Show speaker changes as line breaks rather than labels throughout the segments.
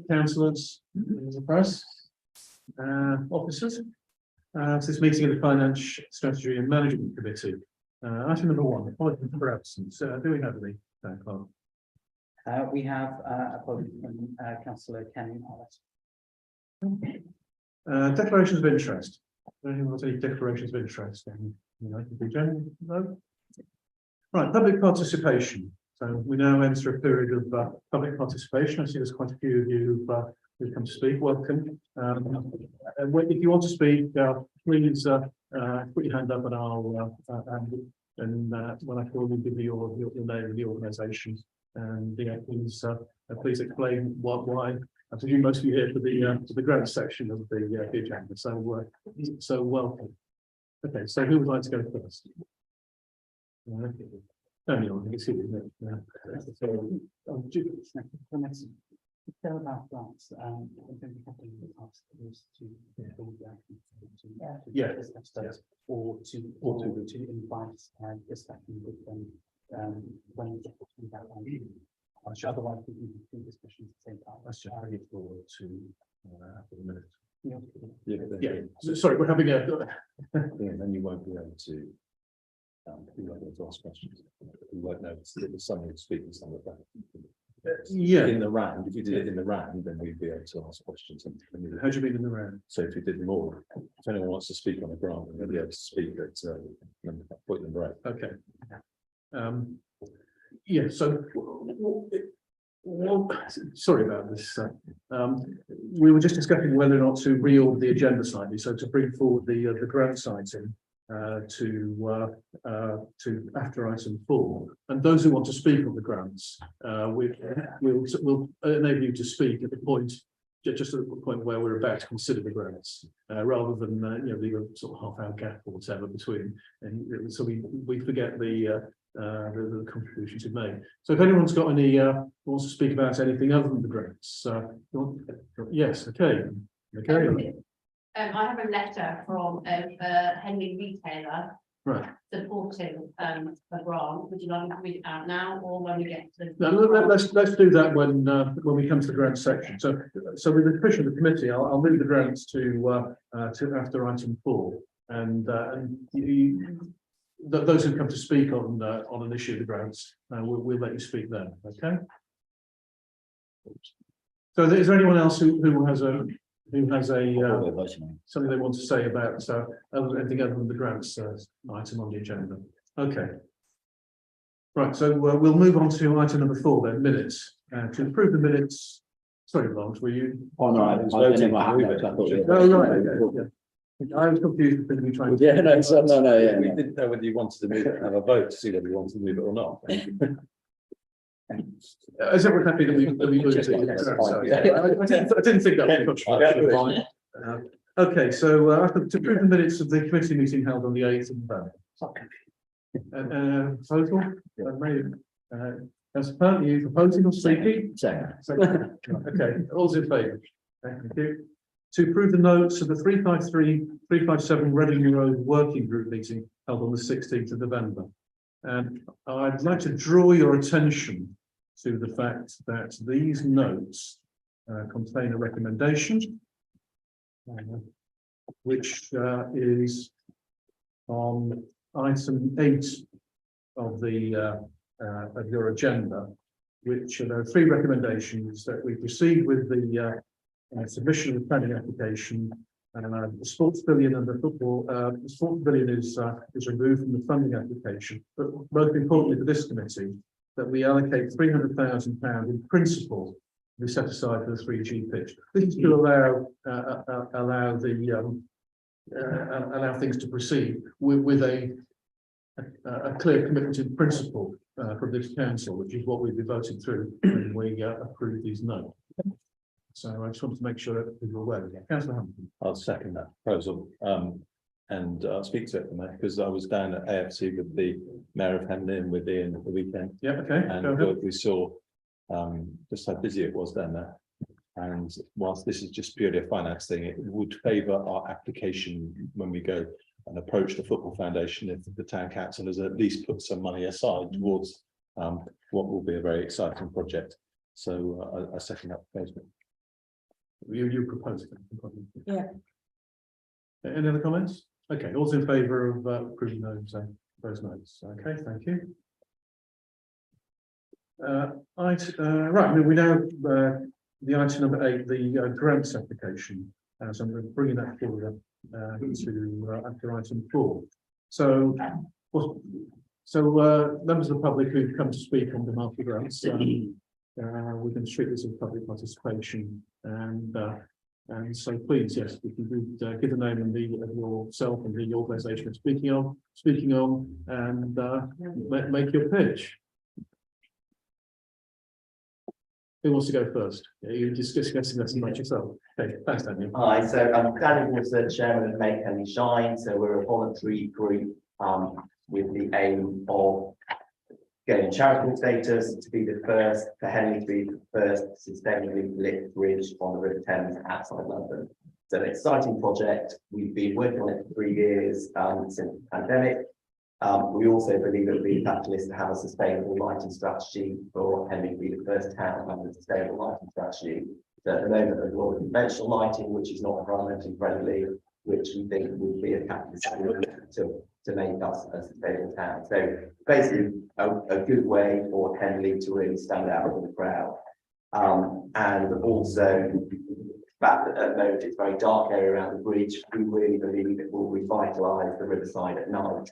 councillors, members of the press, officers. So this meeting of the Finance Strategy and Management Committee. Item number 1, apologies for absence. Do we have any? Clark?
We have apologies from Councillor Kenny Harris.
Declarations of interest. Does anyone want any declarations of interest? No? Right, public participation. So we now enter a period of public participation. I see there's quite a few of you who've come to speak. Welcome. If you want to speak, please put your hand up and I'll and when I call you, give you your name and the organisation. And please explain why. I presume most of you here for the grant section of the agenda. So welcome. Okay, so who would like to go first? Only on, you can see
About grants, I think we have to ask those to discuss those, or to invite discussion with them when we get to that one. Otherwise, we can do discussions at the same time.
Let's just bring it forward to for the minute.
Yeah,
Sorry, we're having a.
then you won't be able to. You won't be able to ask questions. You won't know there's someone who's speaking some of that. In the round, if you did it in the round, then we'd be able to ask questions.
How do you mean in the round?
So if you did more, if anyone wants to speak on a grant, they'll be able to speak at point number 8.
Okay. Yeah. So, sorry about this. We were just discussing whether or not to reorder the agenda slightly, so to bring forward the grant item to after item 4, and those who want to speak on the grants, we'll enable you to speak at the point, just at the point where we're about to consider the grants, rather than leave a sort of half-hour gap or whatever between, and so we forget the contributions you've made. So if anyone's got any wants to speak about anything other than the grants, yes, okay.
I have a letter from a Henley retailer,
right,
supporting a grant. Would you like me to read it out now, or when we get to the?
No, let's do that when we come to the grants section. So with the permission of the committee, I'll move the grants to after item 4, and those who come to speak on an issue of the grants, we'll let you speak then. Okay. So is there anyone else who has something they want to say about anything other than the grants item on the agenda? Okay. Right, so we'll move on to item number 4 then, minutes. To approve the minutes. Sorry, Lance, were you?
Oh no, I was voting my hand up, so I thought.
Oh right, okay, yeah. I was confused with you trying to.
Yeah, no, yeah.
We didn't know whether you wanted to move it and have a vote to see whether you wanted to move it or not.
Is everyone happy that we moved it? I didn't think that was much. Okay, so to approve the minutes of the committee meeting held on the 8th of November. Total? As apparently you proposing or speaking? Okay, all's in favour. Thank you. To approve the notes of the 353-357 Reading Road Working Group meeting held on the 16th of November. I'd like to draw your attention to the fact that these notes contain a recommendation, which is on item 8 of your agenda, which there are 3 recommendations that we proceed with the submission of the planning application. The sports pavilion and the football, the sports pavilion is removed from the funding application, but most importantly for this committee, that we allocate £300,000 in principle to be set aside for the 3G pitch. This is to allow things to proceed with a clear commitment in principle from this council, which is what we'll be voting through when we approve these notes. So I just wanted to make sure that people are aware of that. Councillor Hamilton.
I'll second that proposal. And I'll speak to it because I was down at AFC with the Mayor of Henley and with Ian at the weekend.
Yeah, okay.
And we saw just how busy it was down there. And whilst this is just purely a finance thing, it would favour our application when we go and approach the Football Foundation if the town council has at least put some money aside towards what will be a very exciting project. So I second that proposal.
You propose it.
Yeah.
Any other comments? Okay, all's in favour of approving those notes. Okay, thank you. Right, we now the item number 8, the grants application. So I'm bringing that forward to after item 4. So, members of the public who've come to speak on behalf of the grants, we can treat this as public participation, and so please, yes, if you could give the name and of yourself and the organisation you're speaking on, and make your pitch. Who wants to go first? You're discussing this about yourself. Okay, thanks, Daniel.
Hi, so I'm Daniel Wilson, chairman of Make Henley Shine. So we're a voluntary group with the aim of getting charitable status to be the first, for Henley to be the first sustainably lit bridge on the River Thames outside London. So an exciting project. We've been working on it for 3 years since the pandemic. We also believe it would be a catalyst to have a sustainable lighting strategy for Henley to be the first town to have a sustainable lighting strategy. So at the moment, there's a lot of conventional lighting, which is not environmentally friendly, which we think would be a catalyst to make us a sustainable town. So basically, a good way for Henley to really stand out in the crowd. And also, the fact that at the moment it's a very dark area around the bridge, we really believe it will revitalise the riverside at night.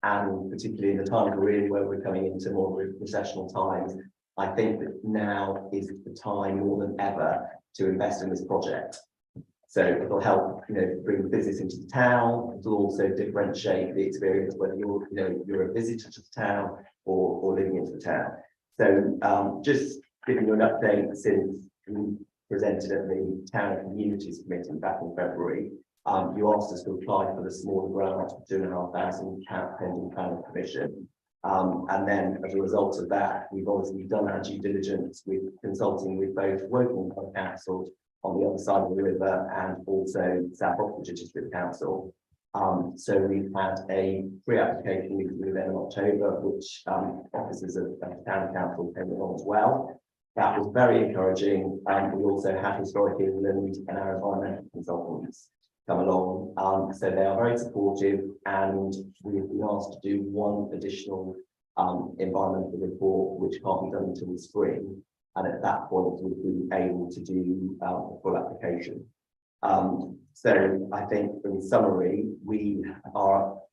And particularly in the time we're in, where we're coming into more recessional times, I think that now is the time more than ever to invest in this project. So it'll help, bring business into the town. It'll also differentiate the experience whether you're a visitor to the town or living into the town. So just giving you an update since we presented at the Town and Communities Committee back in February. You asked us to apply for the smaller grant of £2,500 pending planning permission. And then as a result of that, we've obviously done our due diligence with consulting with both Woking Council on the other side of the river and also South Oxfordshire District Council. So we've had a pre-application meeting with them in October, which officers of the Town Council came along as well. That was very encouraging. We also had Historic England and our environmental consultants come along. So they are very supportive, and we've been asked to do one additional environmental report, which can't be done until the spring. And at that point, we'll be able to do a full application. So I think in summary, we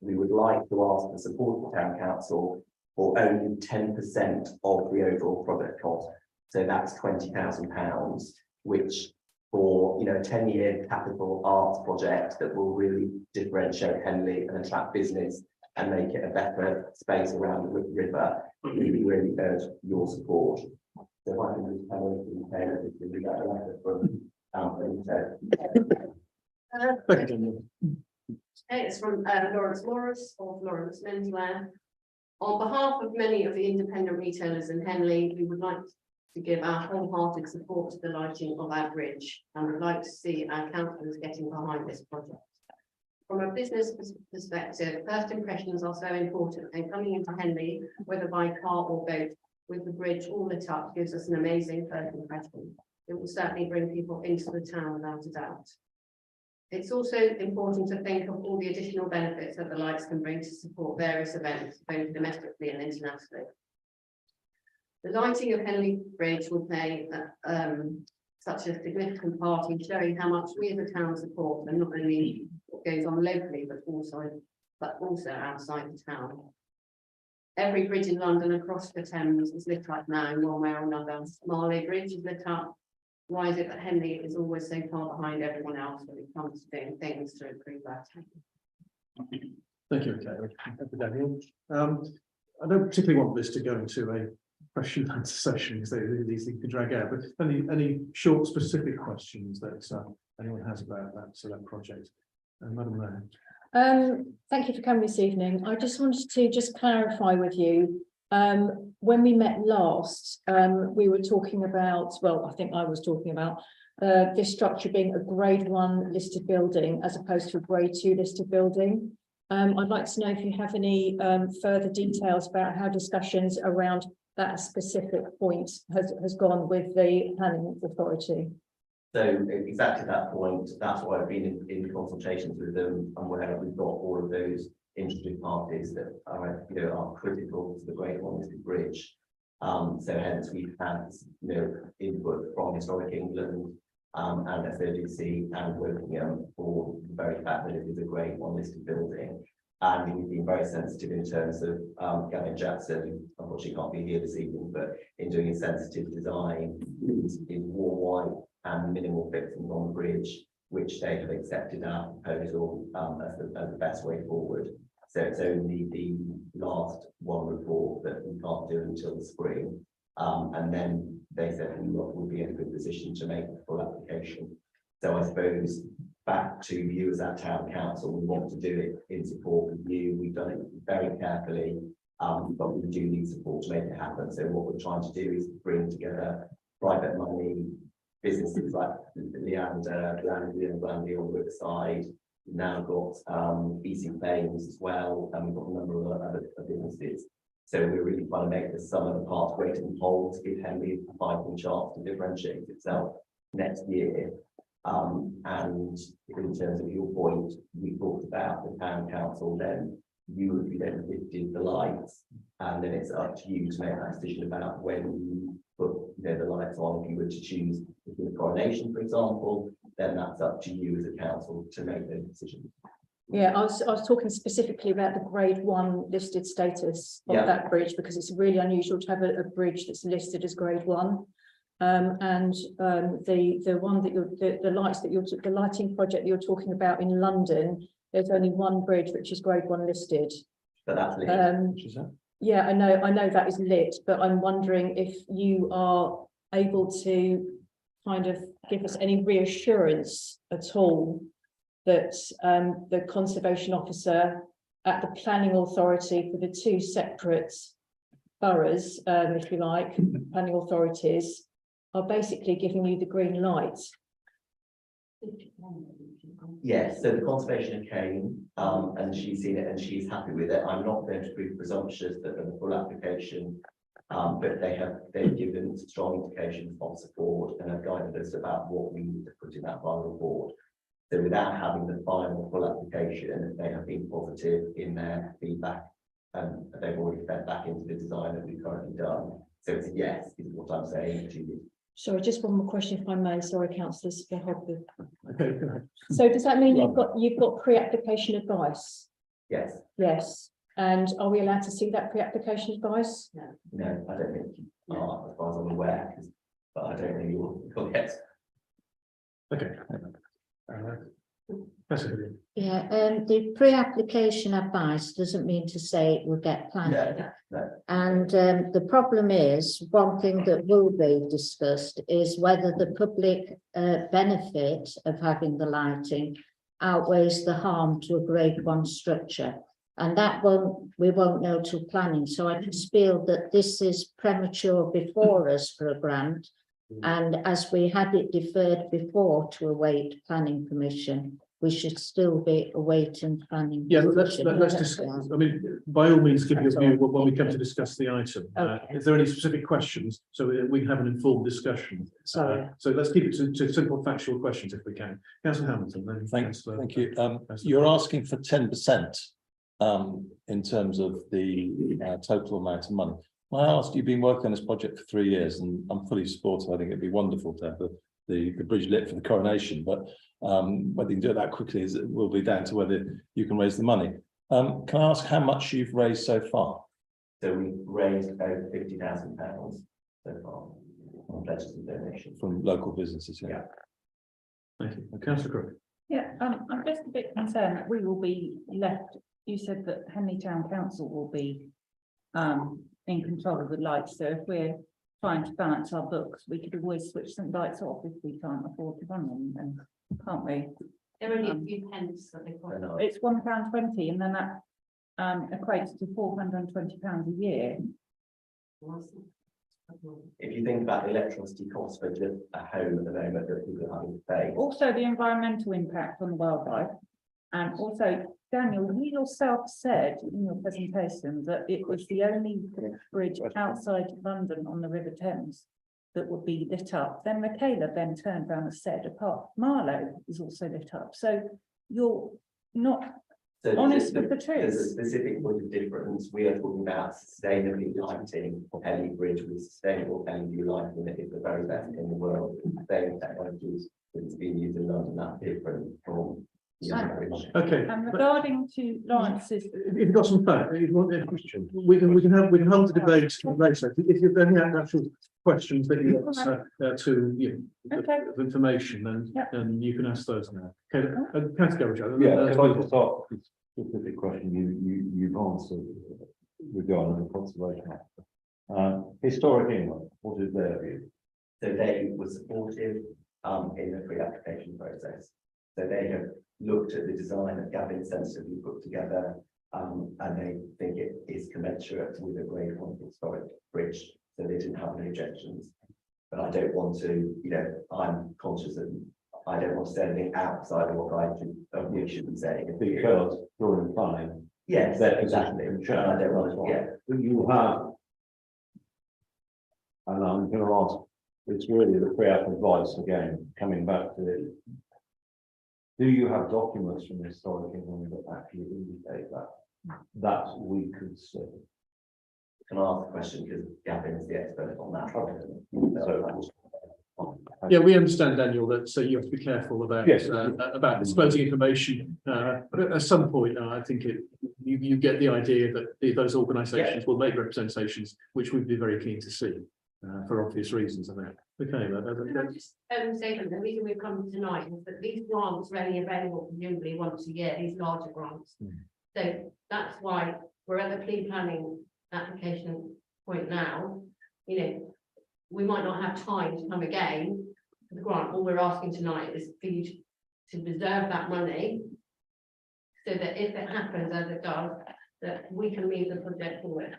would like to ask the support of the Town Council for only 10% of the overall project cost. So that's £20,000, which for a 10-year capital arts project that will really differentiate Henley and attract business and make it a better space around the river, we really urge your support. So if I can just tell you if we got a letter from
Thank you, Daniel.
It's from Lawrence Morris of Lawrence Menswear. On behalf of many of the independent retailers in Henley, we would like to give our wholehearted support to the lighting of our bridge, and would like to see our councillors getting behind this project. From a business perspective, first impressions are so important, and coming into Henley, whether by car or boat, with the bridge all lit up, gives us an amazing first impression. It will certainly bring people into the town without a doubt. It's also important to think of all the additional benefits that the lights can bring to support various events, both domestically and internationally. The lighting of Henley Bridge will play such a significant part in showing how much we as a town support, and not only what goes on locally, but also outside the town. Every bridge in London across the Thames is lit up now in one way or another. Marley Bridge is lit up. Why is it that Henley is always so far behind everyone else when it comes to doing things to improve our town?
Thank you, okay. Thank you, Daniel. I don't particularly want this to go into a question and answer session, because these things can drag out, but any short specific questions that anyone has about that project? Madam Mayor.
Thank you for coming this evening. I just wanted to clarify with you, when we met last, we were talking about, well, I think I was talking about this structure being a grade 1 listed building as opposed to a grade 2 listed building. I'd like to know if you have any further details about how discussions around that specific point has gone with the planning authority.
So exactly that point, that's why I've been in consultations with them, and where we've got all of those interested parties that are, are critical to the Great Ormsted Bridge. So hence we've had, input from Historic England, and SODC and Wokingham for the very fact that it is a Great Ormsted building. And we've been very sensitive in terms of Gavin Jackson, who unfortunately can't be here this evening, but in doing a sensitive design in war white and minimal fixings on the bridge, which they have accepted our proposal as the best way forward. So it's only the last one report that we can't do until the spring. And then they said we'll be in a good position to make the full application. So I suppose back to you as our town council, we want to do it in support of you. We've done it very carefully, but we do need support to make it happen. So what we're trying to do is bring together private money, businesses like Leander, Glandy and Glandy on the other side. We've now got Easy Claims as well, and we've got a number of other businesses. So we're really trying to make the sum of the parts greater than whole to give Henley a fighting chance to differentiate itself next year. And in terms of your point, we talked about the town council, then you would be then lifted the lights, and then it's up to you to make that decision about when you put the lights on. If you were to choose the coronation, for example, then that's up to you as a council to make those decisions.
Yeah, I was talking specifically about the grade 1 listed status of
Yeah.
that bridge, because it's really unusual to have a bridge that's listed as grade 1. The one that the lighting project that you're talking about in London, there's only one bridge which is grade 1 listed.
But that's lit.
Which is that?
Yeah, I know that is lit, but I'm wondering if you are able to kind of give us any reassurance at all that the conservation officer at the planning authority for the two separate boroughs, if you like, planning authorities, are basically giving you the green light.
Yes, so the conservation came, and she's seen it and she's happy with it. I'm not going to be presumptuous that the full application, but they've given strong indications of support and have guided us about what we need to put in that final report. So without having the final full application, they have been positive in their feedback, and they've already fed back into the design that we've currently done. So it's a yes, is what I'm saying to you.
Sorry, just one more question if I may. Sorry, councillors.
Okay, go ahead.
So does that mean you've got pre-application advice?
Yes,
Yes. And are we allowed to see that pre-application advice?
no, I don't think you are, as far as I'm aware, but I don't know you'll get.
Okay. That's it.
Yeah, the pre-application advice doesn't mean to say it will get planning.
No.
And the problem is, one thing that will be discussed is whether the public benefit of having the lighting outweighs the harm to a grade 1 structure. And that we won't know till planning. So I just feel that this is premature before us for a grant. And as we had it deferred before to await planning permission, we should still be awaiting planning.
Yeah, let's
permission.
discuss. I mean, by all means, give your view when we come to discuss the item.
Okay.
Is there any specific questions so that we can have an informed discussion?
Sorry.
So let's keep it to simple factual questions if we can. Councillor Hamilton, then.
Thank you. You're asking for 10% in terms of the total amount of money. I asked, you've been working on this project for 3 years, and I'm fully supportive. I think it'd be wonderful to have the bridge lit for the coronation, but whether you can do it that quickly will be down to whether you can raise the money. Can I ask how much you've raised so far?
So we've raised over £50,000 so far on pledges and donations.
From local businesses?
Yeah.
Thank you. Councillor Crook.
Yeah, I'm just a bit concerned that we will be left, you said that Henley Town Council will be in control of the lights, so if we're trying to balance our books, we could always switch some lights off if we can't afford to run them, and can't we?
There are only a few pence that they cost.
It's £1.20, and then that equates to £420 a year.
If you think about the electricity cost for just a home at the moment that people are having to pay.
Also the environmental impact on the wildlife, and also Daniel, you yourself said in your presentation that it was the only bridge outside London on the River Thames that would be lit up. Then Michaela then turned around and said, apart, Marlow is also lit up. So you're not
So
honest
there's
with the
there's a
truth.
specific point of difference. We are talking about sustainably lighting Henley Bridge with sustainable LED lighting that is the very best in the world. Same technologies that's been used in London, that's different from the average.
Okay.
And regarding to Lawrence's,
If you've got some facts, we can hold the debate later. If you've any actual questions that you want
Okay.
of information,
Yeah.
then you can ask those now. Okay, can I go, Joe?
Yeah, if I just ask a specific question you've answered regarding the conservation act. Historic England, what is their view?
So they were supportive in the pre-application process. So they have looked at the design that Gavin sensibly put together, and they think it is commensurate with a grade 1 historic bridge. So they didn't have any objections. But I don't want to, I'm conscious that I don't want to say anything outside of what we should be saying.
Because during planning,
Yes,
their
exactly.
position
And I don't want to,
you have, and I'm going to ask, it's really the pre-app advice again, coming back to it. Do you have documents from Historic England that actually indicate that we could see?
Can I ask a question because Gavin is the expert on that.
Yeah, we understand, Daniel, that so you have to be careful about
Yes.
about disclosing information. But at some point, I think you get the idea that those organisations will make representations, which we'd be very keen to see for obvious reasons. Of that. Okay.
Can I just say that the reason we've come tonight is that these grants are only available presumably once a year, these larger grants. So that's why we're at the pre-planning application point now. We might not have time to come again for the grant. All we're asking tonight is for you to reserve that money so that if it happens as it does, that we can move the project forward.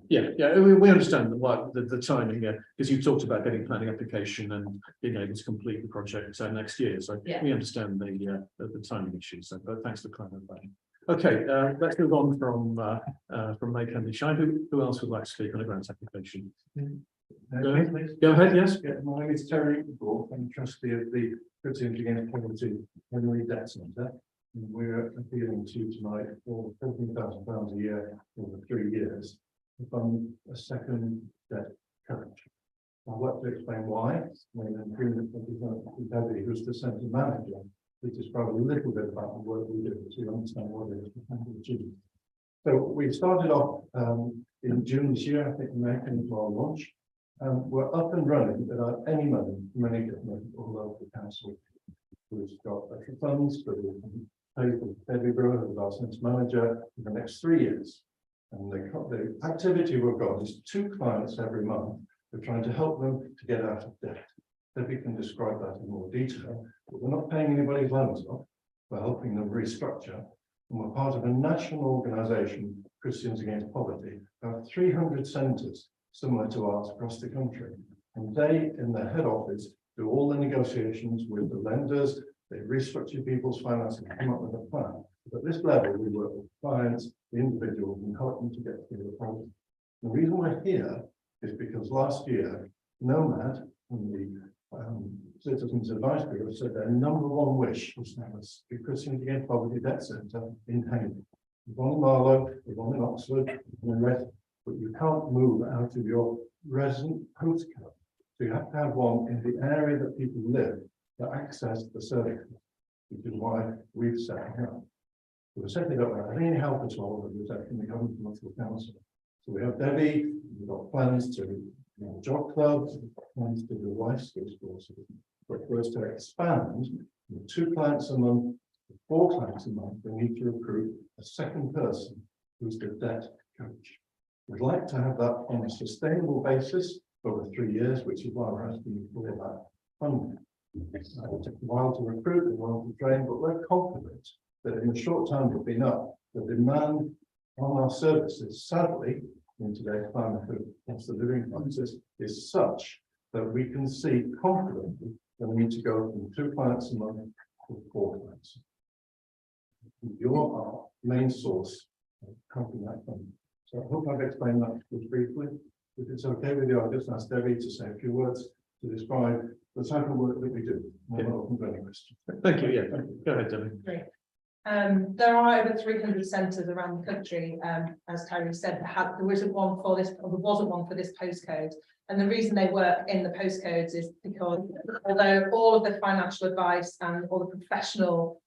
Yeah, we understand the timing, because you talked about getting planning application and being able to complete the project next year. So
Yeah.
we understand the timing issues. So, but thanks for clarifying. Okay, let's move on from May Henley Shine. Who else would like to speak on a grant application? Go ahead, yes.
Yeah, my name is Terry Ball. I'm trustee of the Proteins Against Poverty Henley Debt Centre. And we're appealing to you tonight for £14,000 a year over 3 years to fund a second debt coverage. I'd like to explain why. Debbie, who's the centre manager, to describe a little bit about the work we do so you understand what it is we're trying to achieve. So we started off in June this year, I think, May came to our launch. We're up and running without any money from any government or local council. We've got extra funds, but we can pay for Debbie Brewer, who's our centre manager, for the next 3 years. And the activity we've got is 2 clients every month. We're trying to help them to get out of debt. Debbie can describe that in more detail, but we're not paying anybody's loans off. We're helping them restructure. And we're part of a national organisation, Christians Against Poverty. There are 300 centres similar to ours across the country. And they, in their head office, do all the negotiations with the lenders. They restructure people's finances and come up with a plan. But at this level, we work with clients, the individuals, and help them to get through the problem. The reason we're here is because last year, Nomad and the Citizens Advice Bureau said their #1 wish was to have a Christians Against Poverty Debt Centre in Henley. There's one in Marlow, there's one in Oxford, and the rest, but you can't move out of your resident postcode. So you have to have one in the area that people live to access the service, which is why we've set it up. So we're setting it up without any help at all, that was from the government local council. So we have Debbie, we've got plans to job clubs, plans to do life skills courses, but for us to expand from 2 clients a month to 4 clients a month, we need to recruit a second person who's the debt coach. We'd like to have that on a sustainable basis over 3 years, which is why we're asking for that funding. It'll take a while to recruit, a while to train, but we're confident that in the short time we've been up, the demand on our services, sadly, in today's climate of cost of living crisis, is such that we can see confidently that we need to go from 2 clients a month to 4 clients. You're our main source of company that funding. So I hope I've explained that just briefly. If it's okay with you, I'll just ask Debbie to say a few words to describe the type of work that we do. More than welcome to any questions.
Thank you, yeah, go ahead, Debbie.
There are over 300 centres around the country, as Terry said, there wasn't one for this, or there wasn't one for this postcode. And the reason they work in the postcodes is because although all of the financial advice and all the professional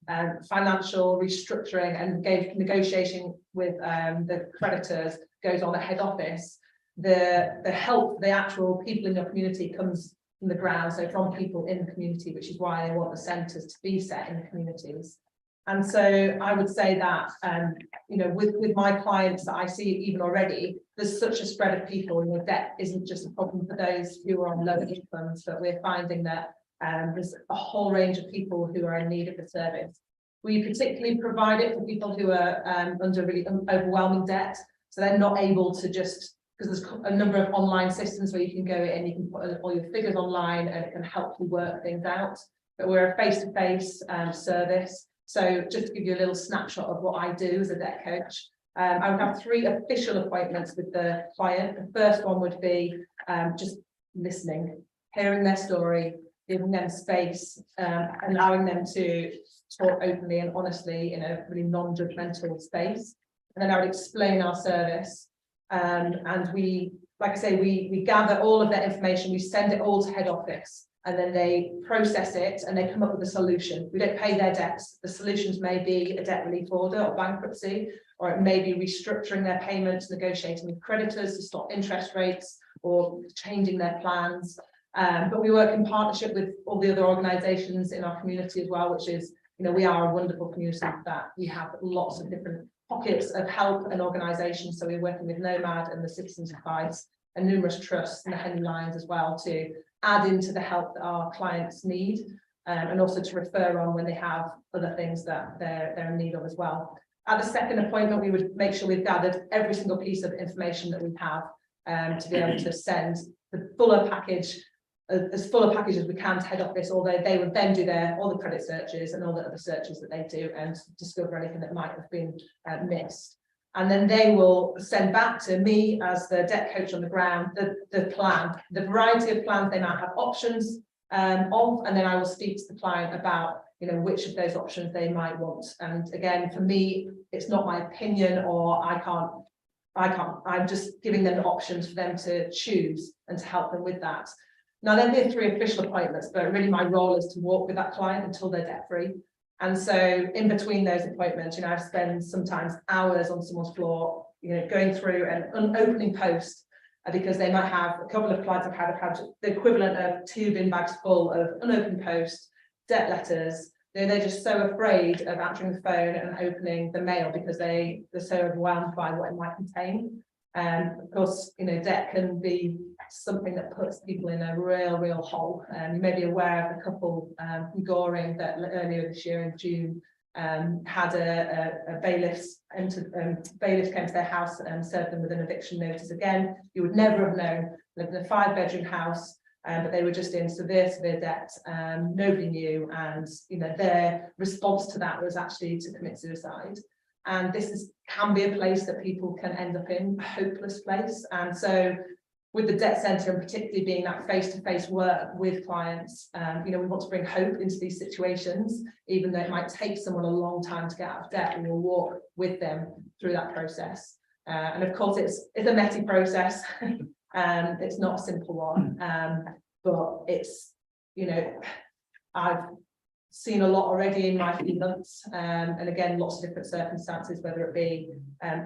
financial restructuring and negotiating with the creditors goes on at head office, the help, the actual people in your community comes from the ground, so from people in the community, which is why they want the centres to be set in the communities. And so I would say that, you know, with my clients that I see even already, there's such a spread of people, and the debt isn't just a problem for those who are on lower incomes, but we're finding that there's a whole range of people who are in need of the service. We particularly provide it for people who are under really overwhelming debt, so they're not able to just, because there's a number of online systems where you can go in, you can put all your figures online and it can help you work things out. But we're a face-to-face service. So just to give you a little snapshot of what I do as a debt coach, I would have 3 official appointments with the client. The first one would be just listening, hearing their story, giving them space, allowing them to talk openly and honestly in a really non-judgmental space. And then I would explain our service. And we, like I say, we gather all of that information, we send it all to head office. And then they process it and they come up with a solution. We don't pay their debts. The solutions may be a debt relief order or bankruptcy, or it may be restructuring their payments, negotiating with creditors to stop interest rates, or changing their plans. But we work in partnership with all the other organisations in our community as well, which is, you know, we are a wonderful community that we have lots of different pockets of help and organisations. So we're working with Nomad and the Citizens Advice and numerous trusts and the Henley Lions as well to add into the help that our clients need, and also to refer on when they have other things that they're in need of as well. At the second appointment, we would make sure we've gathered every single piece of information that we have to be able to send the fuller package, as full a package as we can to head office, although they would then do all the credit searches and all the other searches that they do and discover anything that might have been missed. And then they will send back to me as the debt coach on the ground, the plan, the variety of plans they might have options of, and then I will speak to the client about, you know, which of those options they might want. And again, for me, it's not my opinion, or I can't, I'm just giving them the options for them to choose and to help them with that. Now, then there are 3 official appointments, but really my role is to walk with that client until they're debt free. And so in between those appointments, you know, I spend sometimes hours on someone's floor, you know, going through an opening post, because they might have, a couple of clients I've had the equivalent of 2 bin bags full of unopened posts, debt letters. They're just so afraid of answering the phone and opening the mail because they're so overwhelmed by what it might contain. Of course, you know, debt can be something that puts people in a real hole. You may be aware of a couple from Goring that earlier this year in June had a bailiffs bailiffs came to their house and served them with an eviction notice. Again, you would never have known, lived in a 5-bedroom house, but they were just in severe debt. Nobody knew, and you know, their response to that was actually to commit suicide. And this can be a place that people can end up in, a hopeless place. And so with the debt centre, and particularly being that face-to-face work with clients, you know, we want to bring hope into these situations, even though it might take someone a long time to get out of debt. We will walk with them through that process. And of course, it's a messy process. It's not a simple one, but it's, you know, I've seen a lot already in my few months, and again, lots of different circumstances, whether it be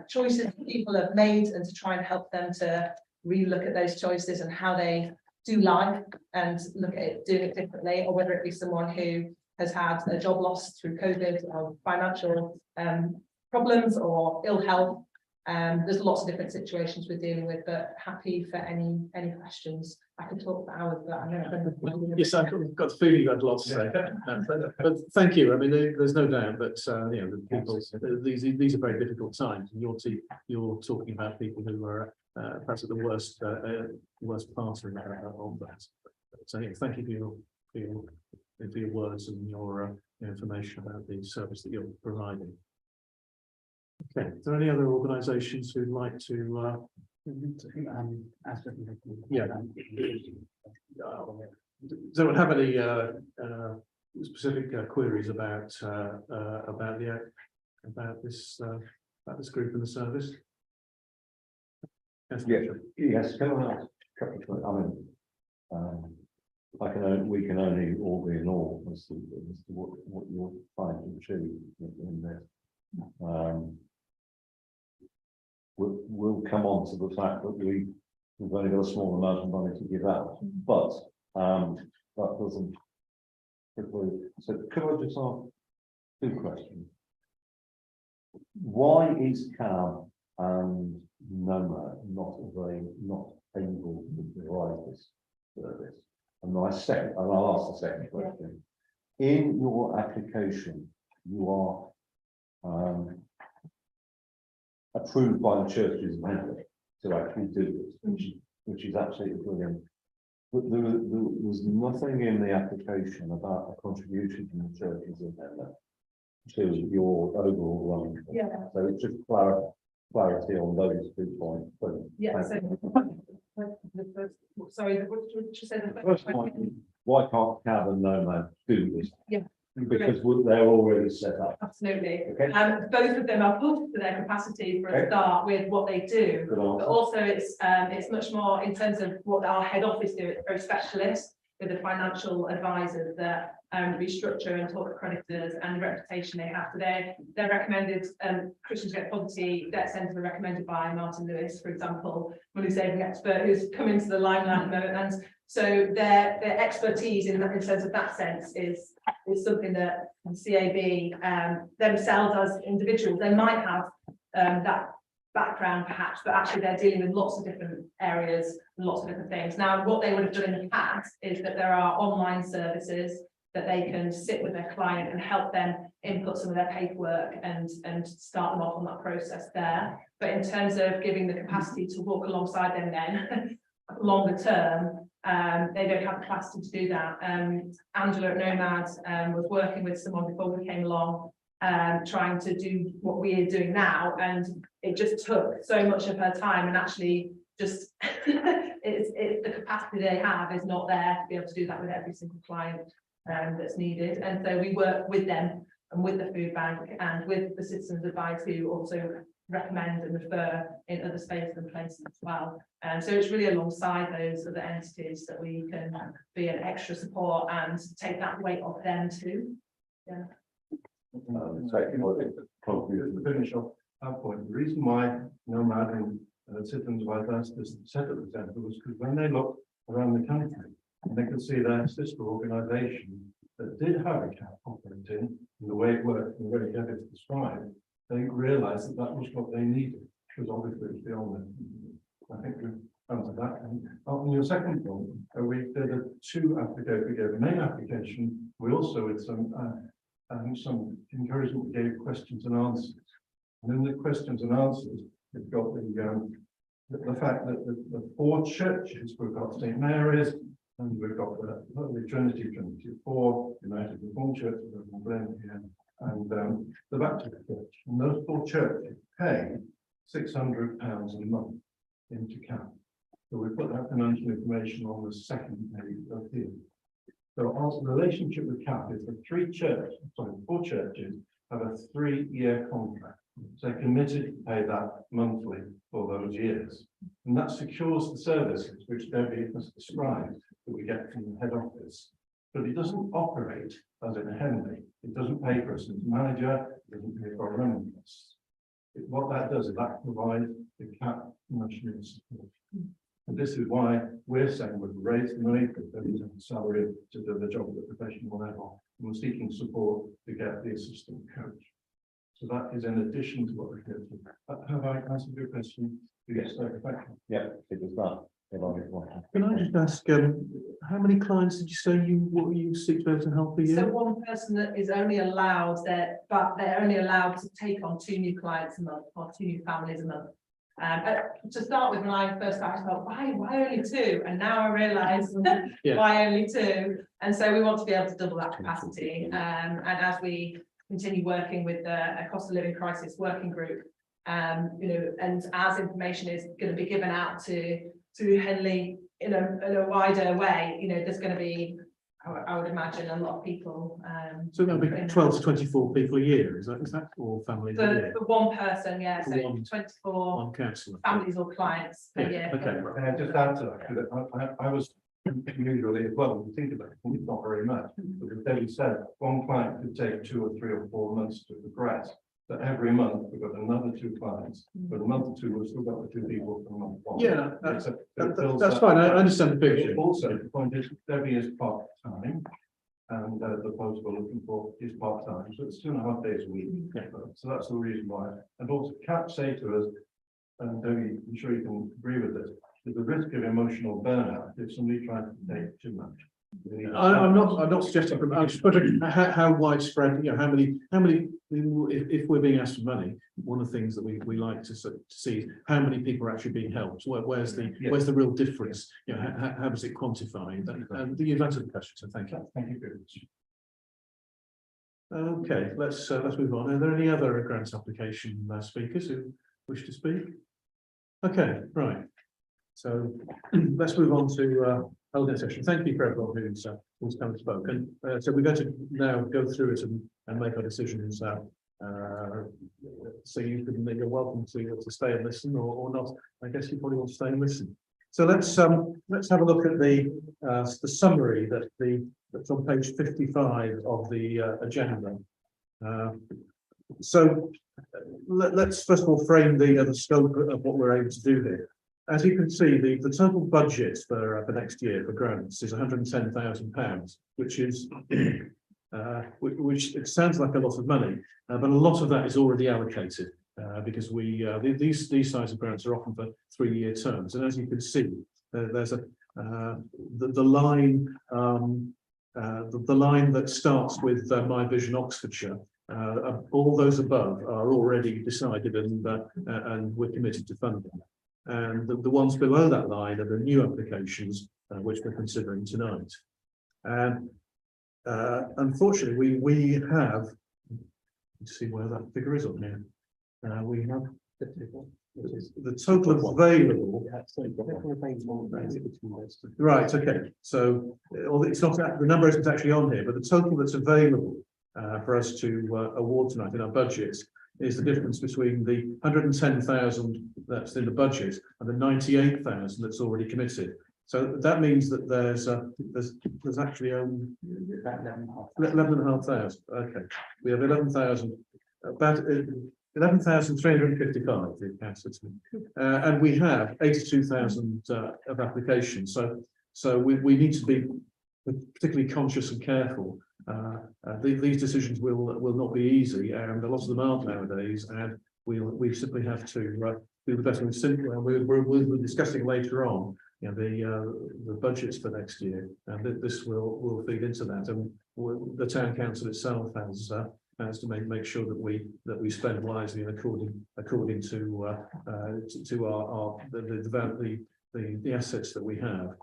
choices people have made, and to try and help them to relook at those choices and how they do life and look at it, doing it differently, or whether it be someone who has had a job loss through COVID or financial problems or ill health. There's lots of different situations we're dealing with, but happy for any questions. I could talk for hours, but I know.
Yes, I've got the feeling you had lots to say. But thank you. I mean, there's no doubt that you know, the people, these are very difficult times, and you're talking about people who are perhaps at the worst part of that. So yeah, thank you for your words and your information about the service that you're providing. Okay, are there any other organisations who'd like to? Yeah. does anyone have any specific queries about this group and the service? Yes,
Yeah.
Richard.
Yes, can I ask a couple of, we can only all be in awe as to what you're trying to achieve in this. We'll come on to the fact that we've only got a small amount of money to give out, but that doesn't preclude. So could I just ask 2 questions? Why is CAB and NOMAD not able to provide this service? And I'll ask the second question. In your application, you are approved by the churches of England to actually do this, which is absolutely brilliant. But there was nothing in the application about a contribution from the churches of England to your overall running.
Yeah.
So it's just clarity on those 2 points.
Yeah, so. Sorry, what did you say? The
First point, why can't CAB and NOMAD do this?
Yeah.
Because they're already set up.
Absolutely.
Okay.
Both of them are put to their capacity for a start with what they do.
Good
But
answer.
also it's much more in terms of what our head office do. It's very specialist with the financial advisors that restructure and talk to creditors and the reputation they have. So they're recommended, Christians Against Poverty Debt Centre are recommended by Martin Lewis, for example, money saving expert who's come into the limelight at the moment. And so their expertise in terms of that sense is something that CAB themselves as individuals, they might have that background perhaps, but actually they're dealing with lots of different areas and lots of different things. Now, what they would have done in the past is that there are online services that they can sit with their client and help them input some of their paperwork and start them off on that process there. But in terms of giving the capacity to walk alongside them then longer term, they don't have the capacity to do that. Angela at NOMAD was working with someone before we came along, trying to do what we are doing now, and it just took so much of her time, and actually just it's the capacity they have is not there to be able to do that with every single client that's needed. And so we work with them and with the food bank and with the Citizens Advice, who also recommend and refer in other spaces and places as well. And so it's really alongside those other entities that we can be an extra support and take that weight off them too. Yeah.
To finish off that point, the reason why NOMAD and Citizens Advice asked us to set up the centre was because when they looked around the country, and they could see their sister organisation that did have a CAB operating, and the way it worked and the way Debbie's described, they realised that that was what they needed, because obviously it's beyond them. I think we've answered that. And on your second point, we did a 2 applications. We gave a main application. We also with some encouragement, we gave questions and answers. And in the questions and answers, we've got the fact that the 4 churches, we've got St Mary's, and we've got the Trinity 4, United Reformed Church, and the Baptist Church. And those 4 churches pay £600 a month into CAB. So we put that financial information on the second page of here. So our relationship with CAB is the 4 churches have a 3-year contract. So they're committed to pay that monthly for those years. And that secures the services which Debbie has described that we get from the head office. But it doesn't operate as in Henley. It doesn't pay for us as manager, it doesn't pay for our running costs. What that does is that provides the CAB national support. And this is why we're saying we've raised the money for Debbie's salary to do the job at the professional level. And we're seeking support to get the assistant coach. So that is in addition to what we're doing. Have I answered your question?
Yes. Yeah, it was that.
Can I just ask, how many clients did you say you seek to be able to help a year?
So one person that is only allowed but they're only allowed to take on 2 new clients a month or 2 new families a month. To start with, when I first started, I thought, why only 2? And now I realise why only 2. And so we want to be able to double that capacity. And as we continue working with a cost of living crisis working group, and as information is going to be given out to Henley in a wider way, you know, there's going to be, I would imagine, a lot of people.
So that'll be 12 to 24 people a year, is that all families a year?
For one person, yeah, so
One-
24
One councillor?
families or clients per
Yeah,
year.
okay.
Can I just add to that, because I was usually as well, we think about it, it's not very much. But as Debbie said, one client could take 2 or 3 or 4 months to progress. So every month, we've got another 2 clients, but a month or 2, we've still got the 2 people from month 1.
Yeah,
It's a- it builds
that's
that-
fine, I understand the picture.
Also, the point is, Debbie is part-time. And the post we're looking for is part-time, so it's 2.5 days a week.
Yeah.
So that's the reason why. And also, Cat say to us, and Debbie, I'm sure you can agree with this, there's a risk of emotional burnout if somebody tries to take too much.
I'm not suggesting from, I'm just wondering how widespread, you know, how many, if we're being asked for money, one of the things that we like to see is how many people are actually being helped, where's the real difference, you know, how does it quantify, and you've answered the question, so thank you.
Thank you very much.
Okay, let's move on. Are there any other grant application speakers who wish to speak? Okay, right. So let's move on to holding session. Thank you for everyone who's come and spoken. So we're going to now go through it and make our decisions. So you're welcome to stay and listen or not. I guess you probably want to stay and listen. So let's have a look at the summary that's on page 55 of the agenda. So let's first of all frame the scope of what we're able to do here. As you can see, the total budget for next year for grants is £110,000, which is which it sounds like a lot of money, but a lot of that is already allocated because these size of grants are often for 3-year terms, and as you can see, there's the line that starts with My Vision Oxfordshire. All those above are already decided and we're committed to funding. And the ones below that line are the new applications which we're considering tonight. And unfortunately, we have, let's see where that figure is on here. We have the total available. Right, okay. So it's not the number isn't actually on here, but the total that's available for us to award tonight in our budgets is the difference between the 110,000 that's in the budget and the 98,000 that's already committed. So that means that there's actually about 11,500. Okay, we have 11,000, about 11,355 and we have 82,000 of applications. So we need to be particularly conscious and careful. These decisions will not be easy, and a lot of them aren't nowadays, and we simply have to do the best. We'll be discussing later on, you know, the budgets for next year, and this will feed into that. And the town council itself has to make sure that we spend wisely and according to our the assets that we have.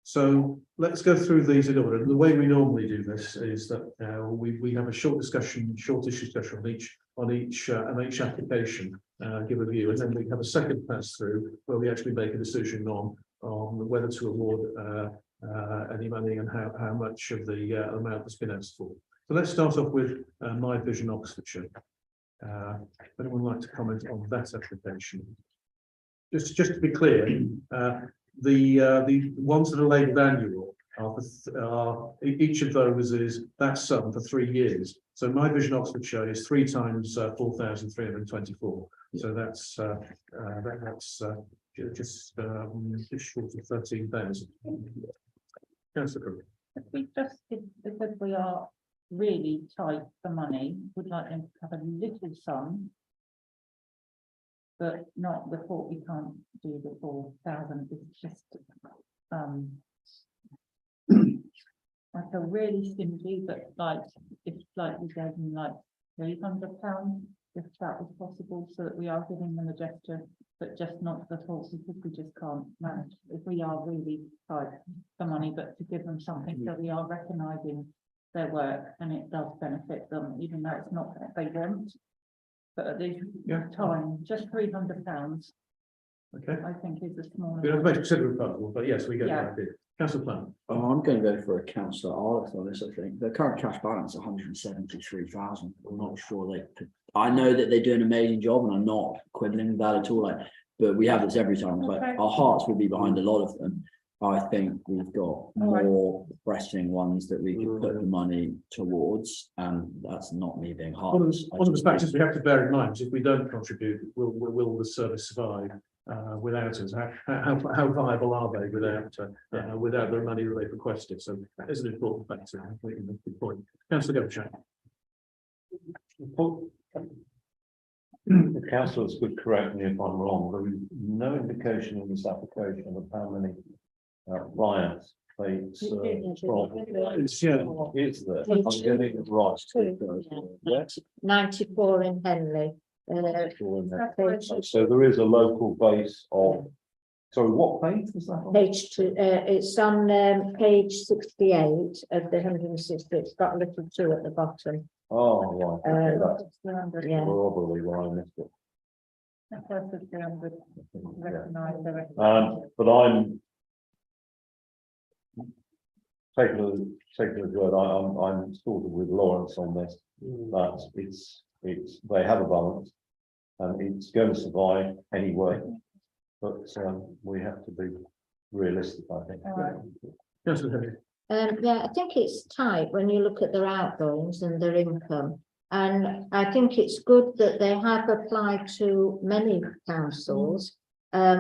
So let's go through these in order. The way we normally do this is that we have a shortish discussion on each application, give a view, and then we have a second pass through where we actually make a decision on whether to award any money and how much of the amount that's been asked for. So let's start off with My Vision Oxfordshire. Anyone like to comment on that application? Just to be clear, the ones that are labelled annual are each of those is that sum for 3 years. So My Vision Oxfordshire is 3 times 4,324. So that's just short of 13,000. Councillor Cook.
If we just, because we are really tight for money, would like them to have a little sum, but not the we can't do the 4,000. It's just I feel really stingy, but like if we gave them like £300, if that was possible, so that we are giving them a gesture, but just not the full, because we just can't manage. If we are really tight for money, but to give them something that we are recognising their work and it does benefit them, even though it's not what they want. But at this time, just £300
Okay,
I think is a small.
we don't make a considerable proposal, but yes, we get the
Yeah.
idea. Councillor Plan.
Oh, I'm going to go for a councillor Arleth on this, I think. The current cash balance, 173,000. I'm not sure I know that they do an amazing job and I'm not quibbling with that at all. But we have this every time, but
Okay.
our hearts will be behind a lot of them. I think we've got
right.
more pressing ones that we could put the money towards, and that's not me being heartless.
One of the factors we have to bear in mind is if we don't contribute, will the service survive without us? How viable are they without the money that they've requested? So that is an important factor. I think that's a good point. Councillor Governor.
The councillors could correct me if I'm wrong, there is no indication in this application of how many clients they serve from.
It's, yeah,
Is there? I'm getting it right. Yes.
94 in Henley.
So there is a local base of, sorry, what page was that on?
Page 2, it's on page 68 of the 160. It's got a little 2 at the bottom.
Oh, right. Okay, that's
Yeah.
probably why I missed it.
Recognise
But I'm taking a word, I'm sort of with Lawrence on this, that it's, they have a balance and it's going to survive anyway. But we have to be realistic, I think.
Councillor Henry.
Yeah, I think it's tight when you look at their outgoings and their income. And I think it's good that they have applied to many councils,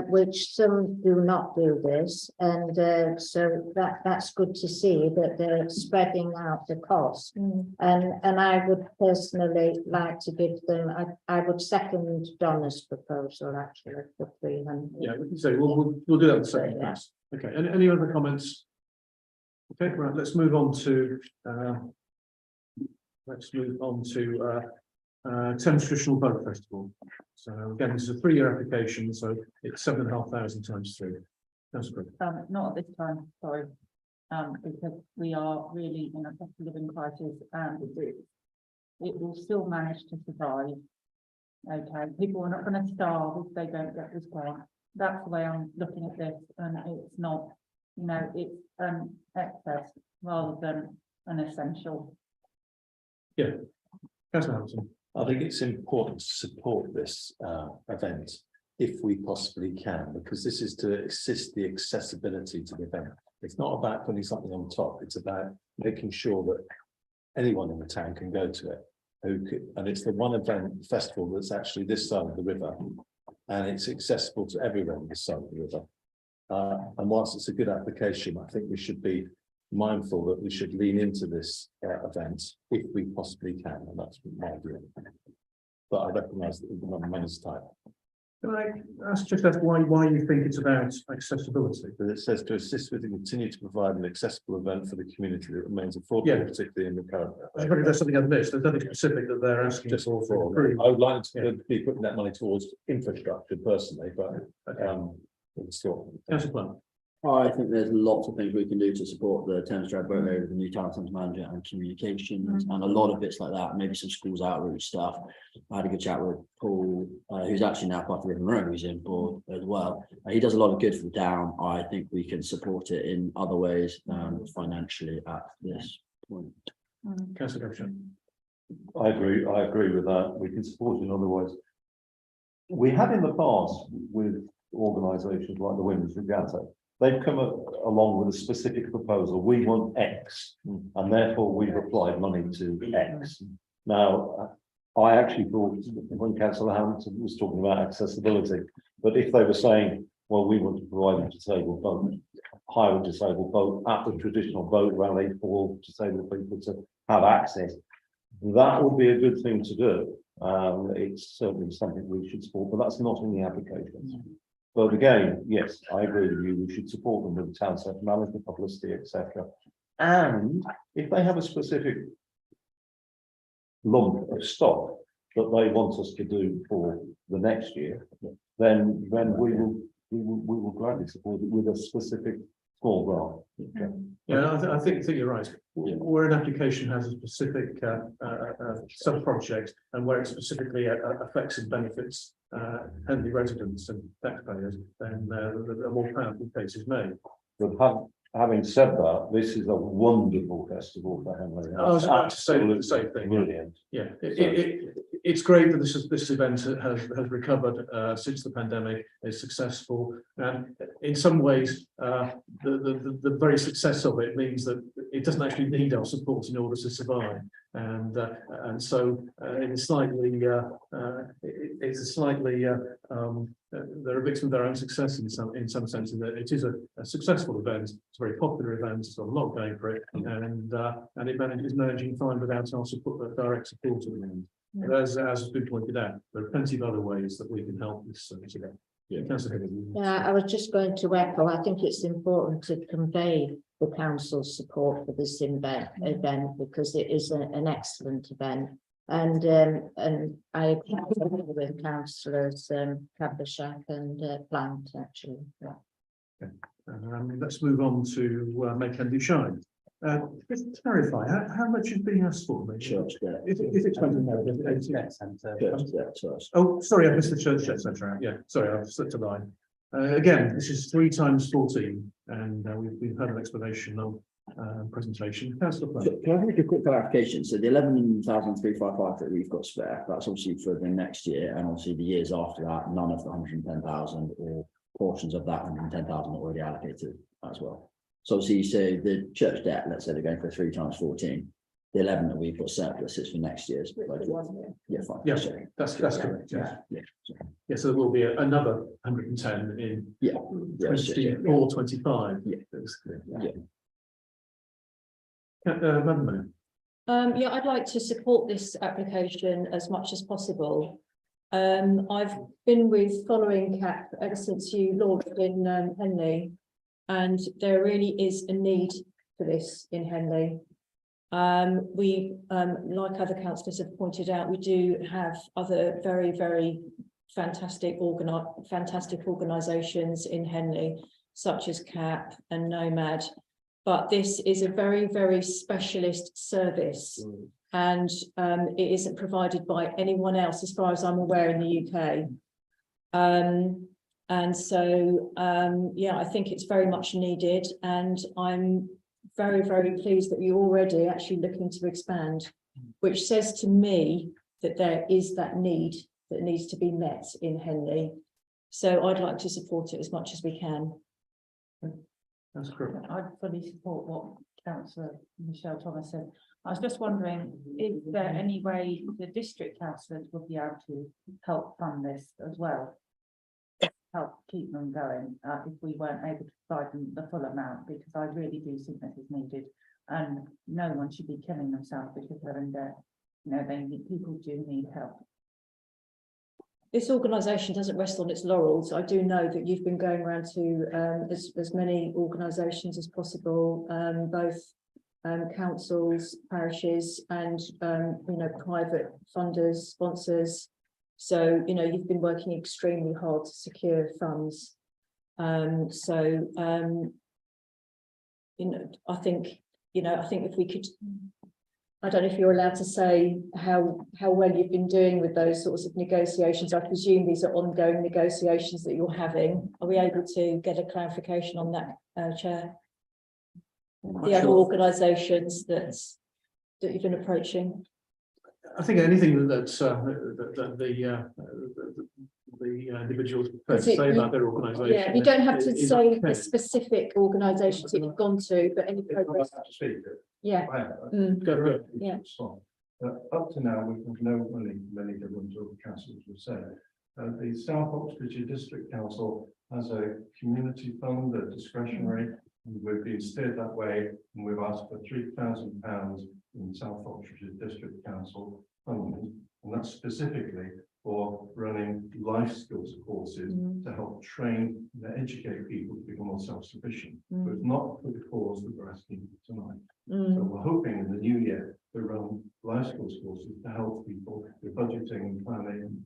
which some do not do this. And so that's good to see that they're spreading out the cost. And I would personally like to give them, I would second Donna's proposal actually for 300.
Yeah, we can say, we'll do that in the second
Yeah.
place. Okay, any other comments? Okay, right, let's move on to Thames Traditional Boat Festival. So again, this is a 3-year application, so it's 7,500 times 3. That's great.
Not at this time, sorry. Because we are really in a cost of living crisis and it will still manage to survive. Okay, people are not going to starve if they don't get this grant. That's the way I'm looking at this, and it's not, you know, it's an excess rather than an essential.
Yeah, Councillor Hamilton.
I think it's important to support this event if we possibly can, because this is to assist the accessibility to the event. It's not about putting something on top, it's about making sure that anyone in the town can go to it. And it's the one event festival that's actually this side of the river, and it's accessible to everyone this side of the river. And whilst it's a good application, I think we should be mindful that we should lean into this event if we possibly can, and that's my view. But I recognise that the money's tight.
Can I ask why you think it's about accessibility?
But it says to assist with and continue to provide an accessible event for the community that remains affordable,
Yeah.
particularly in the current.
I think there's something I've missed. There's nothing specific that they're asking
Just
for.
for, I would like to be putting that money towards infrastructure personally, but it's still.
Councillor Plant.
I think there's lots of things we can do to support the Thames Trade Boat Area with the new town centre manager and communications and a lot of bits like that, maybe some schools outreach stuff. I had a good chat with Paul, who's actually now part of River Road, who's in board as well. He does a lot of good for the town. I think we can support it in other ways financially at this point.
Councillor Governor.
I agree with that. We can support it in other ways. We have in the past with organisations like the Women's Regatta, they've come along with a specific proposal. We want X, and therefore we've applied money to X. Now, I actually thought when Councillor Hamilton was talking about accessibility, but if they were saying, well, we want to provide a disabled boat, hire a disabled boat at the traditional boat rally for disabled people to have access, that would be a good thing to do. It's certainly something we should support, but that's not in the application. But again, yes, I agree with you. We should support them with the town centre management, publicity, etc. And if they have a specific lump of stock that they want us to do for the next year, then we will gladly support it with a specific small grant.
Yeah, I think you're right. Where an application has a specific sub-project and where it specifically affects and benefits Henley residents and taxpayers, then the more powerful case is made.
But having said that, this is a wonderful festival for Henley.
I was about to say the same
Absolutely
thing.
Brilliant.
Yeah, it's great that this event has recovered since the pandemic, is successful. And in some ways, the very success of it means that it doesn't actually need our support in order to survive. And so it's slightly, it's a slightly, they're a victim of their own success in some sense, in that it is a successful event. It's a very popular event. It's got a lot going for it, and it is managing fine without our support, direct support at the moment. But as has been pointed out, there are plenty of other ways that we can help this today.
Yeah.
Yeah, I was just going to echo, I think it's important to convey the council's support for this event because it is an excellent event. And I agree with councillors Caversham and Plant actually. Yeah.
Let's move on to Make Henley Shine. Just to clarify, how much is being asked for?
Church debt.
Is it 20?
Debt centre.
Church debt, church.
Oh, sorry, I missed the church debt centre. Yeah, sorry, I've slipped a line. Again, this is 3 times 14, and we've had an explanation of presentation. Councillor Plant.
Can I make a quick clarification? So the 11,355 that we've got spare, that's obviously for the next year, and obviously the years after that, none of the 110,000 or portions of that 110,000 are already allocated as well. So obviously you say the church debt, let's say they're going for 3 times 14. The 11 that we've got surplus is for next year's budget. Yeah, fine.
Yeah,
Sorry.
that's correct. Yeah.
Yeah.
So there will be another 110 in
Yeah.
24, 25.
Yeah.
Yeah. Madam Mayor.
Yeah, I'd like to support this application as much as possible. I've been with following CAP ever since you launched in Henley, and there really is a need for this in Henley. We, like other councillors have pointed out, we do have other very, very fantastic organisations in Henley, such as CAP and Nomad. But this is a very, very specialist service, and it isn't provided by anyone else, as far as I'm aware, in the UK. And so, yeah, I think it's very much needed, and I'm very, very pleased that you're already actually looking to expand, which says to me that there is that need that needs to be met in Henley. So I'd like to support it as much as we can.
That's correct.
I'd fully support what Councillor Michelle Thomas said. I was just wondering, is there any way the district councillors would be able to help fund this as well? Help keep them going if we weren't able to provide them the full amount, because I really do think this is needed, and no one should be killing themselves because they're in debt. You know, people do need help.
This organisation doesn't rest on its laurels. I do know that you've been going around to as many organisations as possible, both councils, parishes, and you know, private funders, sponsors. So, you know, you've been working extremely hard to secure funds. You know, I think if we could, I don't know if you're allowed to say how well you've been doing with those sorts of negotiations. I presume these are ongoing negotiations that you're having. Are we able to get a clarification on that, Chair? The other organisations that you've been approaching?
I think anything that the individuals prepared to say about their organisation.
Yeah, you don't have to
is
say
okay.
the specific organisations that you've gone to, but any progress. Yeah.
Go for it.
Yeah.
Up to now, we've no many different councils have said. The South Oxfordshire District Council has a community fund, a discretionary, and we've been steered that way, and we've asked for £3,000 in South Oxfordshire District Council funding, and that's specifically for running life skills courses to help train and educate people to become more self-sufficient. But it's not for the cause that we're asking for tonight. So we're hoping in the new year to run life skills courses to help people with budgeting and planning and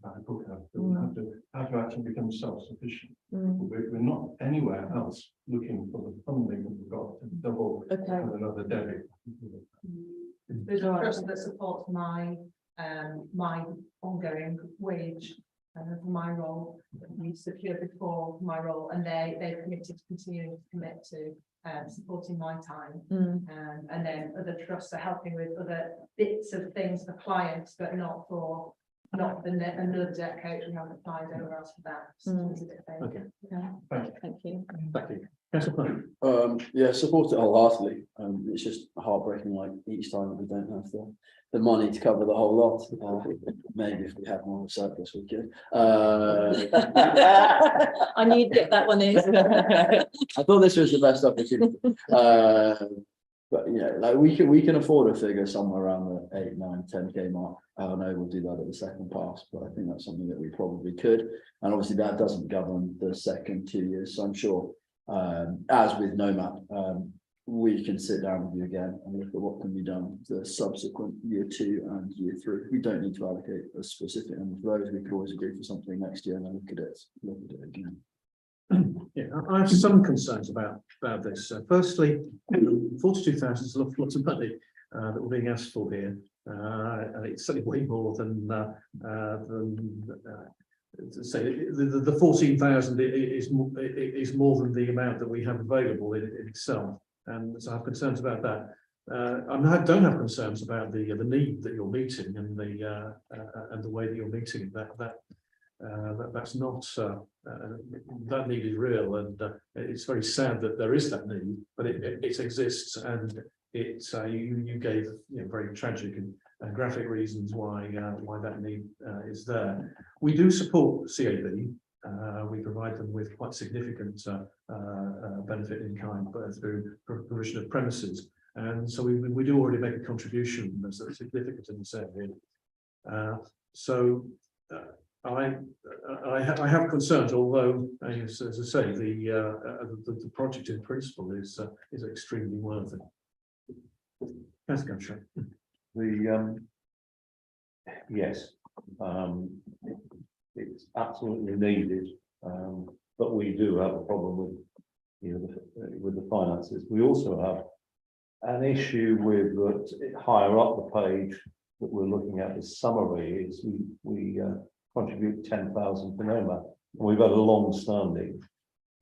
how to actually become self-sufficient. We're not anywhere else looking for the funding that we've got to double another debit.
There's a trust that supports my ongoing wage for my role, we secured before my role, and they committed to continuing to commit to supporting my time. And then other trusts are helping with other bits of things for clients, but not another debt coach. We haven't applied anywhere else for that. So it's a bit vague.
Okay.
Yeah, thank you.
Thank you. Councillor Plummer.
Yeah, support it wholeheartedly. It's just heartbreaking, like each time that we don't have the money to cover the whole lot. Maybe if we had more surplus, we could.
I knew you'd get that one in.
I thought this was the best opportunity. But yeah, like we can afford a figure somewhere around the 8, 9, 10K mark. I know we'll do that at the second pass, but I think that's something that we probably could. And obviously that doesn't govern the second 2 years. So I'm sure, as with Nomad, we can sit down with you again and look at what can be done the subsequent year 2 and year 3. We don't need to allocate a specific number for those. We could always agree for something next year and then look at it again.
Yeah, I have some concerns about this. Firstly, 42,000 is lots of money that we're being asked for here. And it's certainly way more than say the 14,000 is more than the amount that we have available in itself, and so I have concerns about that. I don't have concerns about the need that you're meeting and the way that you're meeting it. That's not that need is real, and it's very sad that there is that need, but it exists, and you gave very tragic and graphic reasons why that need is there. We do support CAB. We provide them with quite significant benefit in kind, but through provision of premises, and so we do already make a contribution that's significant in this area. So I have concerns, although as I say, the project in principle is extremely worthy.
Yes, it's absolutely needed, but we do have a problem with the finances. We also have an issue with that higher up the page that we're looking at. The summary is we contribute 10,000 for Nomad. We've had a long-standing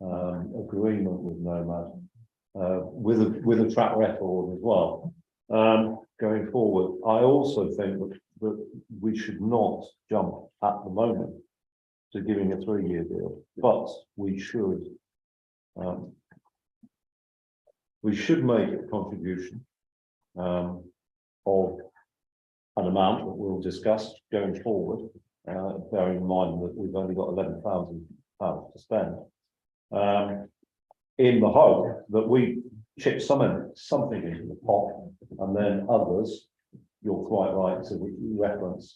agreement with Nomad with a track record as well. Going forward, I also think that we should not jump at the moment to giving a 3-year deal, but we should make a contribution of an amount that we'll discuss going forward. Bearing in mind that we've only got £11,000 to spend, in the hope that we chip something into the pot, and then others, you're quite right to reference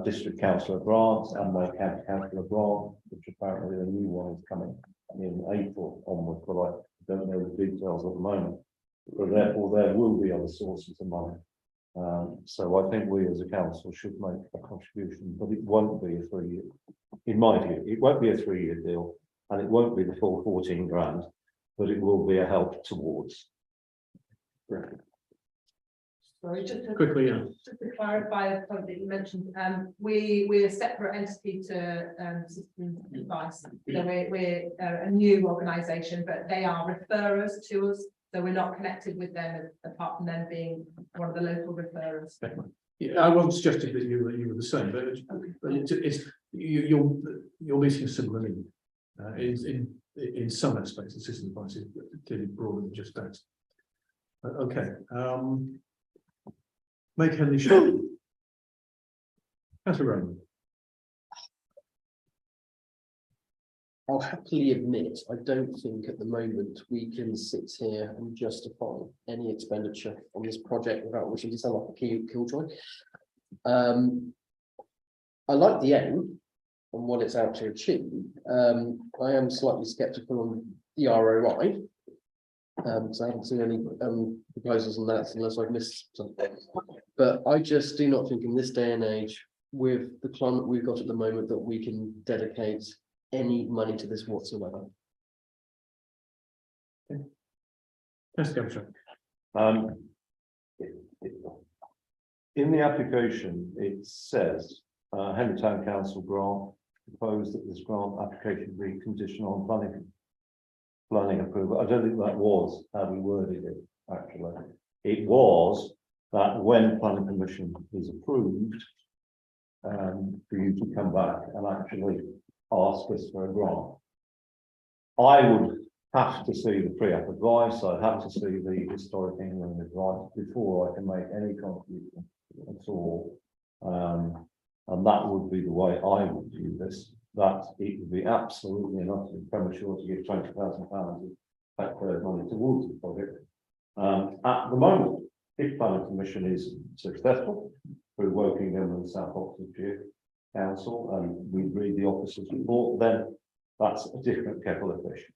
district councillor grants and the county councillor grant, which apparently a new one is coming in April onwards, but I don't know the details at the moment. But therefore, there will be other sources of money. So I think we as a council should make a contribution, but it won't be a 3-year. In my view, it won't be a 3-year deal, and it won't be the full 14 grand, but it will be a help towards.
Sorry, just to clarify the point that you mentioned, we're a separate entity to Citizen Advice. So we're a new organisation, but they are referrers to us. So we're not connected with them apart from them being one of the local referrers.
Yeah, I wasn't suggesting that you were the same, but you're meeting a similar need. In some aspects, the Citizen Advice is clearly broader than just that. Okay. Make Henley sure. Councillor Roman.
I'll happily admit, I don't think at the moment we can sit here and justify any expenditure on this project without wishing to sound like a killjoy. I like the aim and what it's out to achieve. I am slightly sceptical on the ROI. Because I haven't seen any proposals on that unless I've missed something. But I just do not think in this day and age, with the climate we've got at the moment, that we can dedicate any money to this whatsoever.
Yes, Councillor.
In the application, it says Henley Town Council grant propose that this grant application be conditional on planning approval. I don't think that was how we worded it, actually. It was that when planning permission is approved, for you to come back and actually ask us for a grant. I would have to see the pre-app advice, I'd have to see the historic England advice before I can make any contribution at all. And that would be the way I would view this, that it would be absolutely enough and premature to give £20,000 of taxpayers' money towards the project. At the moment, if planning permission is successful through Wokingham and South Oxfordshire Council, and we read the officer's report, then that's a different kettle of fish.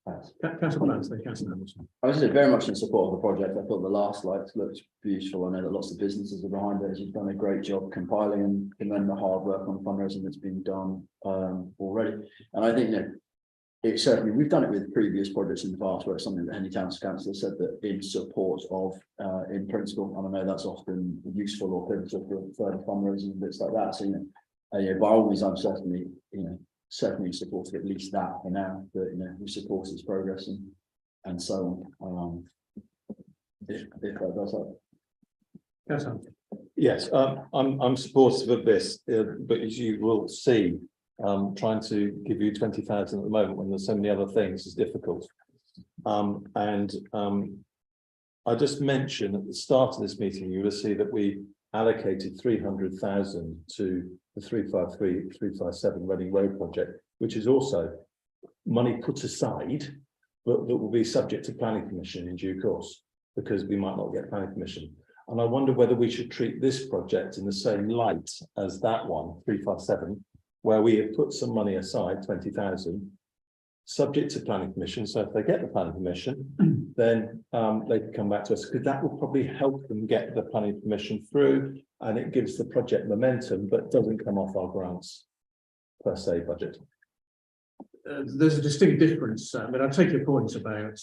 Thanks.
Councillor Blansley, Councillor Hamilton.
I was very much in support of the project. I thought the last slides looked beautiful. I know that lots of businesses are behind it. You've done a great job compiling and commend the hard work on fundraising that's been done already. And I think that it certainly, we've done it with previous projects in the past where it's something that Henley Town Council said that in support of in principle, and I know that's often useful or pivotal for further fundraising and bits like that. So, by all means, I'm certainly, certainly supporting at least that for now, that, we support its progress and so on. If that does that.
Councillor.
Yes, I'm supportive of this, but as you will see, trying to give you 20,000 at the moment when there's so many other things is difficult. I just mentioned at the start of this meeting, you will see that we allocated 300,000 to the 353-357 Reading Road project, which is also money put aside, but that will be subject to planning permission in due course, because we might not get planning permission. And I wonder whether we should treat this project in the same light as that one, 357, where we have put some money aside, 20,000, subject to planning permission. So if they get the planning permission, then they can come back to us, because that will probably help them get the planning permission through, and it gives the project momentum, but doesn't come off our grants per se budget.
There's a distinct difference. I mean, I take your point about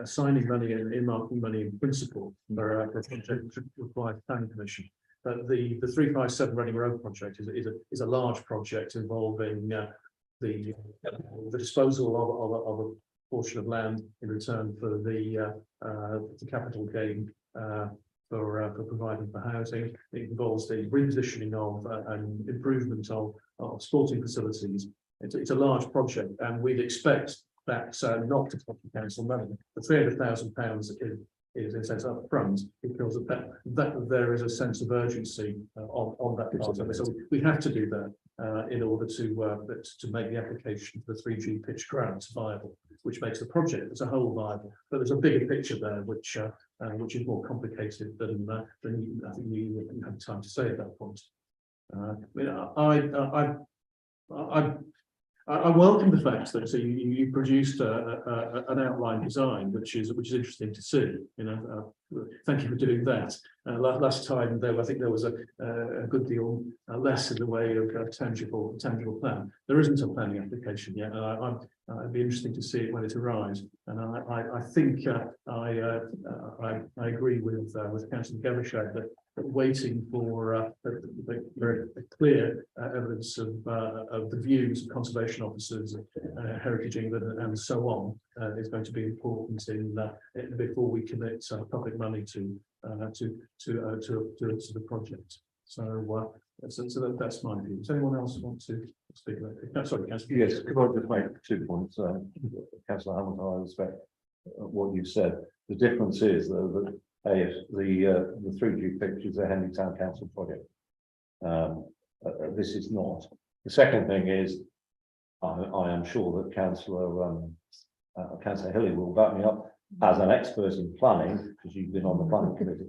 assigning money and earmarking money in principle for a project that requires planning permission. But the 357 Reading Road project is a large project involving the disposal of a portion of land in return for the capital gain for providing for housing. It involves the repositioning of and improvement of sporting facilities. It's a large project, and we'd expect that not to cost the council money. The £300,000 is in a sense up front, because of that there is a sense of urgency on that part of it. So we have to do that in order to make the application for the 3G pitch grants viable, which makes the project as a whole viable. But there's a bigger picture there, which is more complicated than I think you have time to say at that point. I welcome the fact that you produced an outline design, which is interesting to see. Thank you for doing that. Last time I think there was a good deal less in the way of a tangible plan. There isn't a planning application yet, and it'd be interesting to see it when it arrives. And I think I agree with Councillor Gavishaw that waiting for very clear evidence of the views of conservation officers, Heritage England, and so on is going to be important before we commit public money to the project. So that's my view. Does anyone else want to speak about it? No, sorry, Councillor.
Yes, could I just make 2 points? Councillor Hamilton, I respect what you've said. The difference is though that the 3G pitch is a Henley Town Council project. This is not. The second thing is, I am sure that Councillor Hilly will back me up as an expert in planning, because you've been on the planning committee.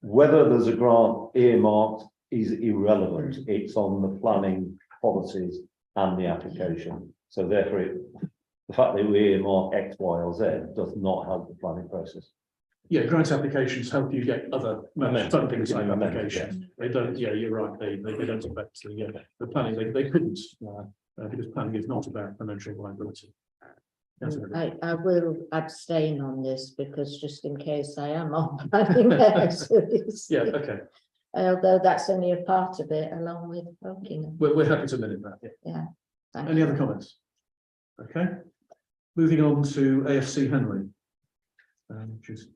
Whether there's a grant earmarked is irrelevant. It's on the planning policies and the application. So therefore, the fact that we earmark X, Y, or Z does not help the planning process.
Yeah, grant applications help you get other funding type
Momentum,
applications. They don't. Yeah, you're right. They don't affect the planning. They couldn't because planning is not about financial viability.
I will abstain on this because just in case I am on planning.
Yeah. Okay.
although that's only a part of it, along with Wokingham.
We're happy to minute that.
Yeah. Thank
Any
you.
other comments? Okay, moving on to AFC Henley. Which is,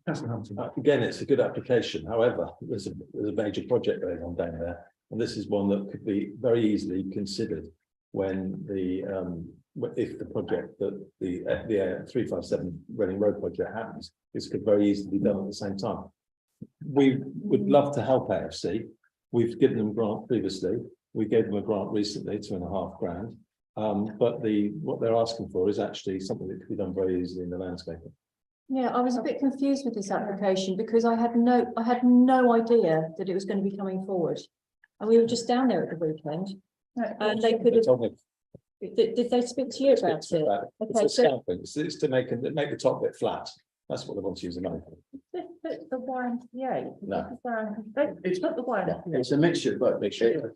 Councillor Hamilton.
Again, it's a good application. However, there's a major project going on down there. And this is one that could be very easily considered when if the project that the 357 Reading Road project happens, this could very easily be done at the same time. We would love to help AFC. We've given them a grant previously. We gave them a grant recently, £2.5 grand. But what they're asking for is actually something that could be done very easily in the landscaping.
Yeah, I was a bit confused with this application because I had no idea that it was going to be coming forward. And we were just down there at the weekend. And they could have, did they speak to you about it?
It's
Okay,
a
so
scalping. It's to make the top bit flat. That's what they want to use the money for.
The YMCA.
No.
It's not the YMCA.
It's a mixture, but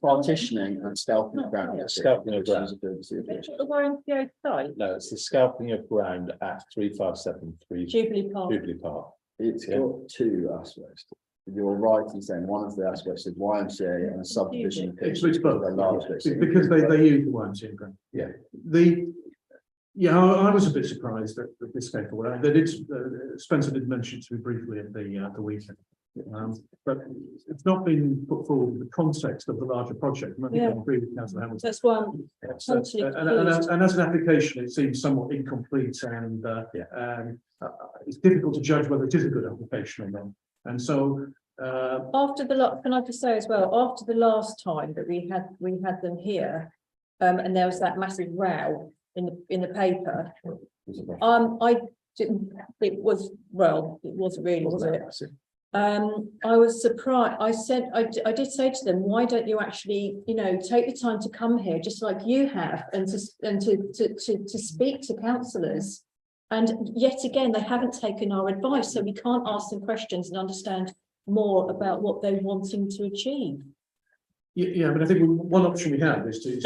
partitioning and scalping of ground.
Scalping of ground.
It's not the YMCA site.
No, it's the scalping of ground at 357
Jubilee Park.
Jubilee Park.
It's got two aspects. You're right in saying one of the aspects is YMCA and a subdivision.
It's both.
They're large bits.
Because they use the YMCA grant.
Yeah.
I was a bit surprised that this came forward. They did, Spencer did mention to me briefly at the weekend. But it's not been put forward in the context of the larger project. I think I agree with Councillor Hamilton.
That's why I'm totally confused.
And as an application, it seems somewhat incomplete and it's difficult to judge whether it is a good application or not. And so
After the lot, can I just say as well, after the last time that we had them here, and there was that massive row in the paper. I didn't, it wasn't really, was it? I was surprised. I did say to them, why don't you actually, take the time to come here, just like you have, and to speak to councillors. And yet again, they haven't taken our advice, so we can't ask them questions and understand more about what they're wanting to achieve.
Yeah, but I think one option we have is to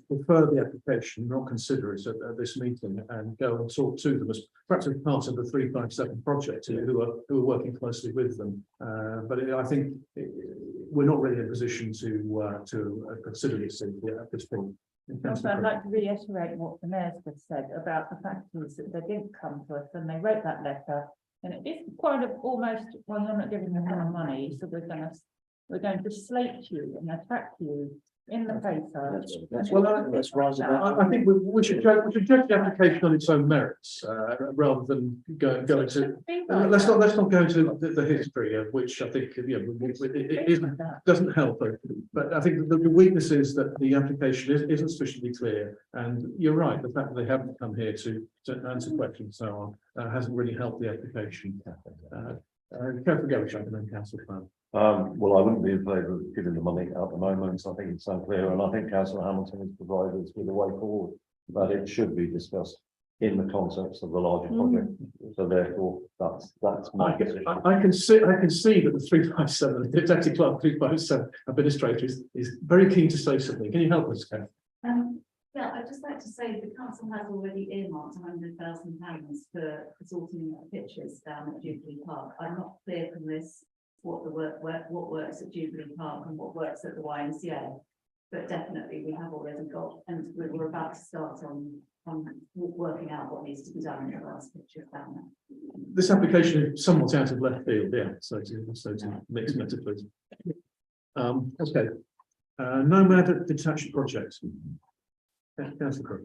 refer the application, not consider it at this meeting, and go and talk to them as perhaps as part of the 357 project, who are working closely with them. But I think we're not really in a position to consider this at this point.
Also, I'd like to reiterate what the mayor's just said about the fact is that they didn't come to us and they wrote that letter. And it is kind of almost, well, you're not giving them more money, so we're going to slate you and attack you in the paper.
Let's rise above.
I think we should judge the application on its own merits, rather than go into. Let's not go into the history of which I think it doesn't help. But I think the weakness is that the application isn't sufficiently clear, and you're right. The fact that they haven't come here to answer questions and so on hasn't really helped the application. Councillor Gerrish, and then Councillor Clown.
Well, I wouldn't be in favour of giving the money at the moment. I think it's unclear, and I think Councillor Hamilton has provided us with a way forward that it should be discussed in the context of the larger project. So therefore, that's my position.
I can see that the 357, the Deputy Clerk 357 Administrator is very keen to say something. Can you help us, Ken?
Yeah, I'd just like to say the council has already earmarked £100,000 for sorting out pitches down at Jubilee Park. I'm not clear from this what works at Jubilee Park and what works at the YMCA. But definitely we have already got, and we're about to start on working out what needs to be done in the last picture down there.
This application is somewhat out of left field, yeah, so to mix metaphors. Okay. Nomad detached projects. Councillor Crook.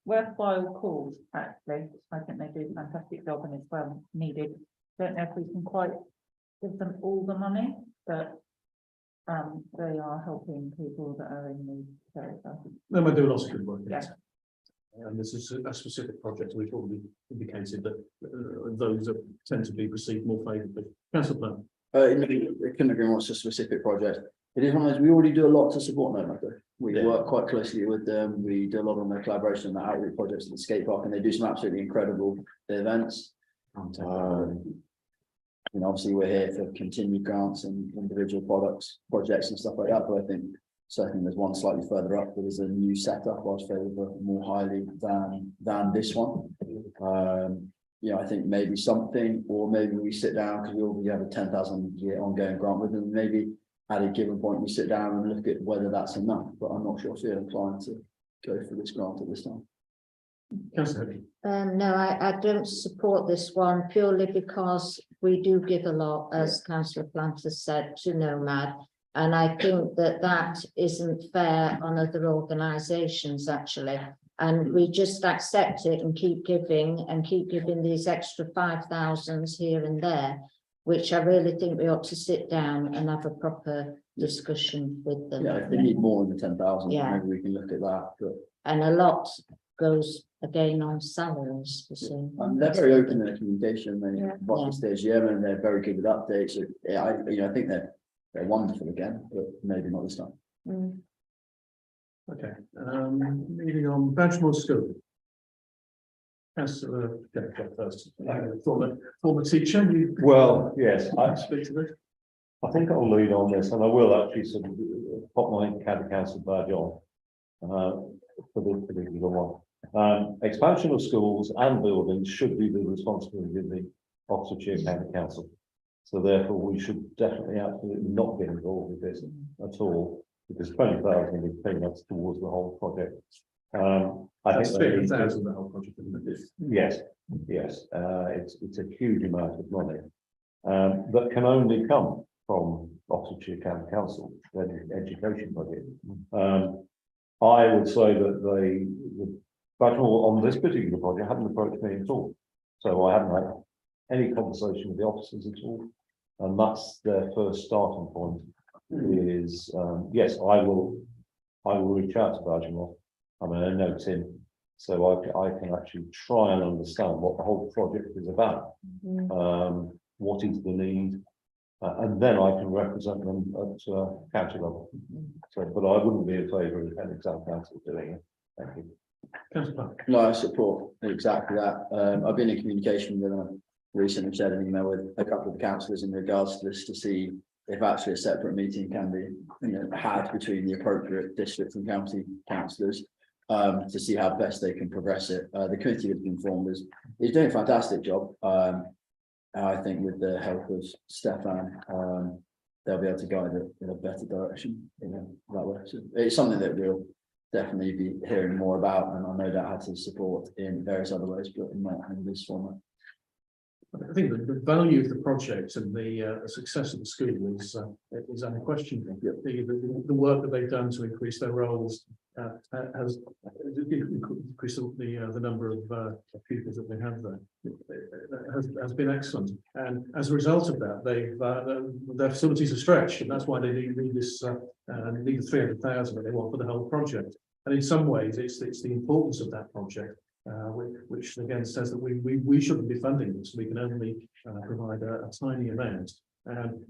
Worthwhile cause, actually. I think they do a fantastic job and it's well needed. Don't know if we can quite give them all the money, but they are helping people that are in need.
Nomad do lots of good work.
Yeah.
And this is a specific project we've already indicated that those that tend to be received more favourably. Councillor Plan.
I couldn't agree on what's a specific project. It is one of those, we already do a lot to support Nomad. We work quite closely with them. We do a lot on their collaboration and the outreach projects at the skate park, and they do some absolutely incredible events. Obviously we're here for continued grants and individual projects and stuff like that, but I think certainly there's one slightly further up that is a new setup. I was favourable more highly than this one. I think maybe something, or maybe we sit down, because we already have a 10,000 year ongoing grant with them, maybe at a given point, we sit down and look at whether that's enough, but I'm not sure if you're inclined to go for this grant at this time.
Councillor Henley.
No, I don't support this one purely because we do give a lot, as councillor Planter said, to Nomad. And I think that that isn't fair on other organisations, actually. And we just accept it and keep giving these extra 5,000s here and there, which I really think we ought to sit down and have a proper discussion with them.
Yeah, if they need more than the 10,000,
Yeah.
maybe we can look at that, but
And a lot goes again on salaries, you see.
they're very open in their communication, they
Yeah.
watch the stage, and they're very good with updates, so, yeah, I think they're wonderful again, but maybe not this time.
Mm.
Okay, moving on, Badgemore School. Councillor, first, former teacher, you.
Well, yes,
Speak to this.
I think I'll lead on this, and I will actually sort of pop my county council badge on. For this particular one. Expansion of schools and buildings should be the responsibility of the Oxfordshire County Council. So therefore, we should definitely absolutely not get involved with this at all, because 20,000 is peanuts towards the whole project. I
That's
think they need to-
30,000, the whole project, isn't it?
Yes, yes, it's a huge amount of money. That can only come from Oxfordshire County Council, their education budget. I would say that the Badgemore on this particular project hadn't approached me at all. So I haven't had any conversation with the officers at all. And that's their first starting point is, yes, I will reach out to Badgemore. I mean, I know Tim, so I can actually try and understand what the whole project is about. What is the need? And then I can represent them at county level. So, but I wouldn't be in favour of any exam council doing it. Thank you.
Councillor Clark.
No, I support exactly that. I've been in communication with them recently, shared an email with a couple of the councillors in regards to this to see if actually a separate meeting can be, had between the appropriate district and county councillors to see how best they can progress it. The committee that's been formed is doing a fantastic job. I think with the help of Stefan, they'll be able to guide it in a better direction, that way. So it's something that we'll definitely be hearing more about, and I know that had to support in various other ways, but not in this format.
I think the value of the project and the success of the school is unquestioned. The work that they've done to increase their roles has increased the number of pupils that they have there. Has been excellent, and as a result of that, their facilities are stretched, and that's why they need this need the 300,000 that they want for the whole project. And in some ways, it's the importance of that project. Which again says that we shouldn't be funding this. We can only provide a tiny amount.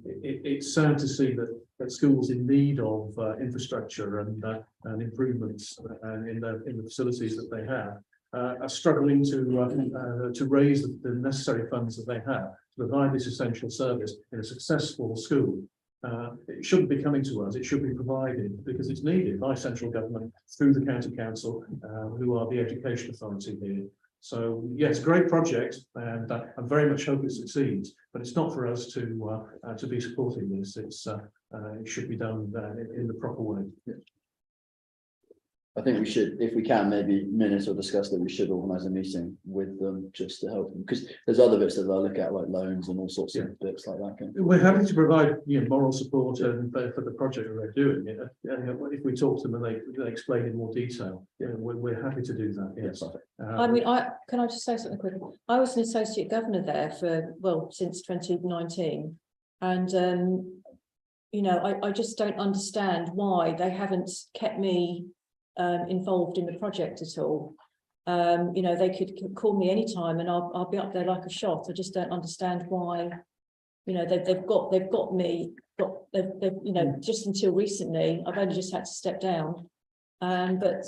It's sad to see that schools in need of infrastructure and improvements in the facilities that they have are struggling to raise the necessary funds that they have to provide this essential service in a successful school. It shouldn't be coming to us, it should be provided because it's needed by central government through the county council, who are the education authority here. So yes, great project, and I very much hope it succeeds, but it's not for us to be supporting this. It should be done in the proper way.
I think we should, if we can, maybe minutes or discuss that we should organise a meeting with them just to help them, because there's other bits that they'll look at, like loans and all sorts of bits like that.
We're happy to provide moral support for the project that they're doing. If we talk to them and they explain in more detail, we're happy to do that. Yes.
I mean, can I just say something quickly? I was an associate governor there since 2019, and I just don't understand why they haven't kept me involved in the project at all. They could call me anytime and I'll be up there like a shot. I just don't understand why. They've got me. Just until recently, I've only just had to step down. But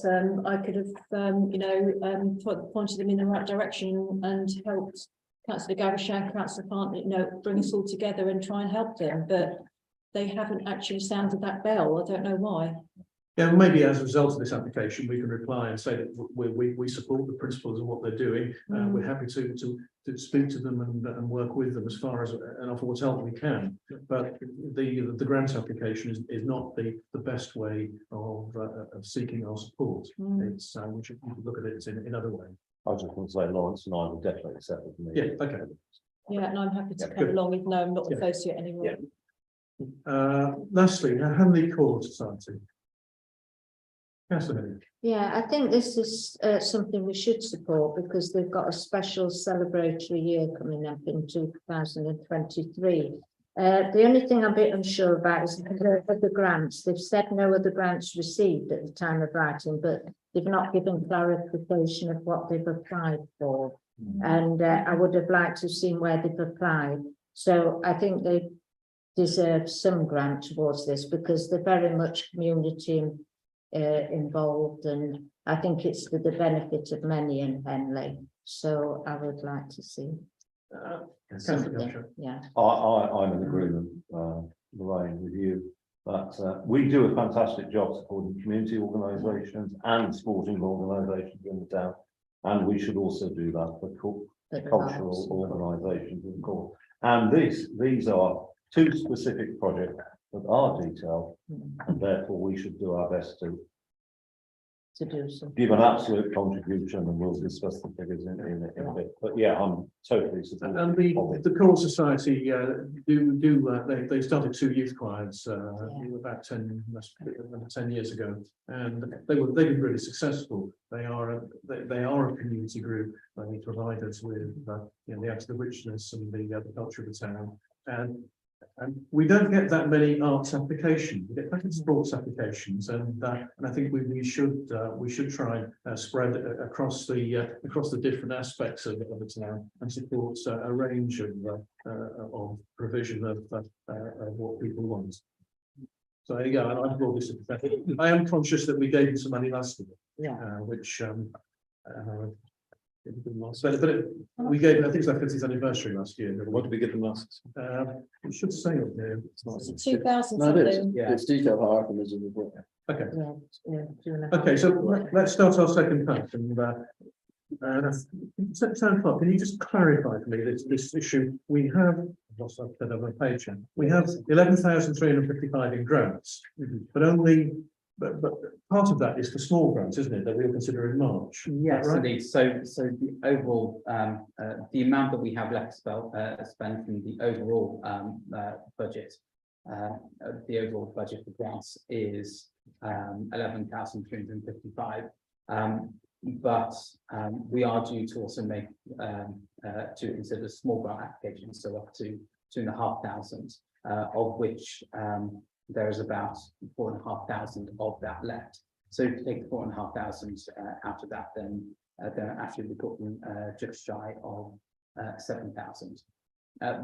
I could have pointed them in the right direction and helped Councillor Gavashan, Councillor Plant, bring us all together and try and help them. But they haven't actually sounded that bell. I don't know why.
Yeah, maybe as a result of this application, we can reply and say that we support the principles of what they're doing. We're happy to speak to them and work with them as far as and offer what help we can. But the grant application is not the best way of seeking our support. It's we should look at it in other ways.
I just want to say Lawrence and I would definitely accept it.
Yeah, okay.
Yeah, and I'm happy to
Yeah,
come
good.
along, even though I'm not
Yeah.
associate anymore.
Yeah. Lastly, Henley Core Society. Councillor Henley.
Yeah, I think this is something we should support because they've got a special celebratory year coming up in 2023. The only thing I'm a bit unsure about is the grants. They've said no other grants received at the time of writing, but they've not given clarification of what they've applied for. And I would have liked to have seen where they've applied. So I think they deserve some grant towards this because they're very much community involved, and I think it's for the benefit of many in Henley. So I would like to see something. Yeah.
I'm in agreement, Lorraine, with you, that we do a fantastic job supporting community organisations and sporting organisations in the town. And we should also do that for cultural organisations, of course. And these are two specific projects that are detailed, and therefore we should do our best to
do so.
give an absolute contribution, and we'll discuss the figures in a bit. But yeah, I'm totally supportive.
And the Core Society they started 2 youth choirs about 10 years ago, and they've been really successful. They are a community group. They provide us with the richness and the culture of the town, and we don't get that many arts applications. We get better sports applications, and I think we should try and spread across the different aspects of the town and support a range of provision of what people want. So there you go. I brought this up. I am conscious that we gave them some money last year, which but we gave, I think it's like 50th anniversary last year.
What did we give them last?
It should say up there. It's not.
2000
No, it is.
something.
Yeah, it's detailed how often is in the book.
Okay.
Yeah.
Okay, so let's start our second part, and Sam Clark, can you just clarify for me this issue? We have, I've lost that on my page, we have 11,355 in grants, but only, but part of that is for small grants, isn't it, that we'll consider in March?
Yes,
right?
indeed. So the overall, the amount that we have left to spend from the overall budget, the overall budget for grants is 11,355. But we are due to also make to consider small grant applications, so up to 2,500, of which there is about 4,500 of that left. So if you take 4,500 out of that, then actually we're talking just shy of 7,000.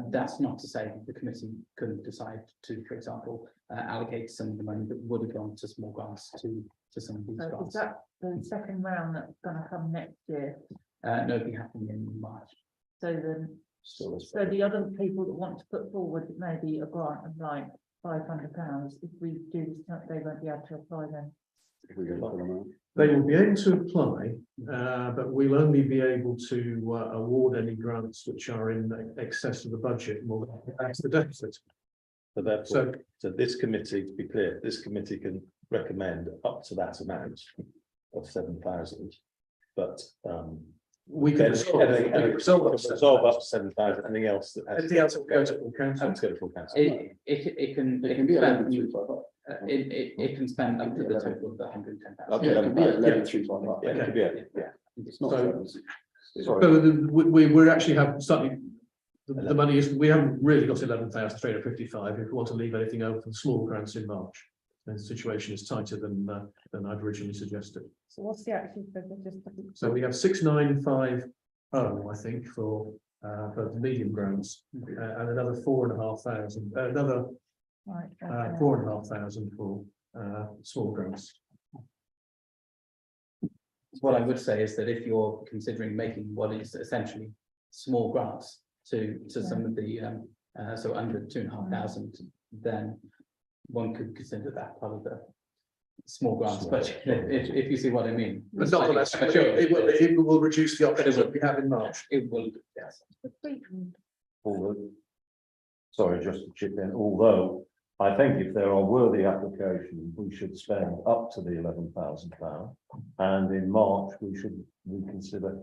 That's not to say that the committee couldn't decide to, for example, allocate some of the money that would have gone to small grants to some of these
So
grants.
is that the second round that's gonna come next year?
No, it'll be happening in March.
So then,
Still,
so the other people that want to put forward maybe a grant of like £500, if we do this, they won't be able to apply then.
if we go for them out.
They will be able to apply, but we'll only be able to award any grants which are in excess of the budget, more than that's the deficit.
So therefore, so this committee, to be clear, this committee can recommend up to that amount of 7,000, but
We can
resolve up to 7,000. Anything else that has
anything else that goes to full council.
to go to full council.
It can
be
spend,
11,355.
it can spend up to the total of the 110,000.
Okay,
Yeah, it could be
Yeah.
11,355.
Yeah, it could be yeah.
It's not.
So-
Sorry.
So we're actually have slightly, the money is, we haven't really got 11,355 if we want to leave anything open for small grants in March. And the situation is tighter than I'd originally suggested.
So what's the actual figure, just?
So we have 6,950, I think, for the medium grants, and another 4,500, another
Right, okay.
4,500 for small grants.
What I would say is that if you're considering making what is essentially small grants to some of the so under 2,500, then one could consider that part of small grants, but if you see what I mean.
But nonetheless, it will reduce the options that we have in March.
It will, yes.
Although, sorry, just to chip in, although I think if there are worthy applications, we should spend up to the £11,000. And in March, we should reconsider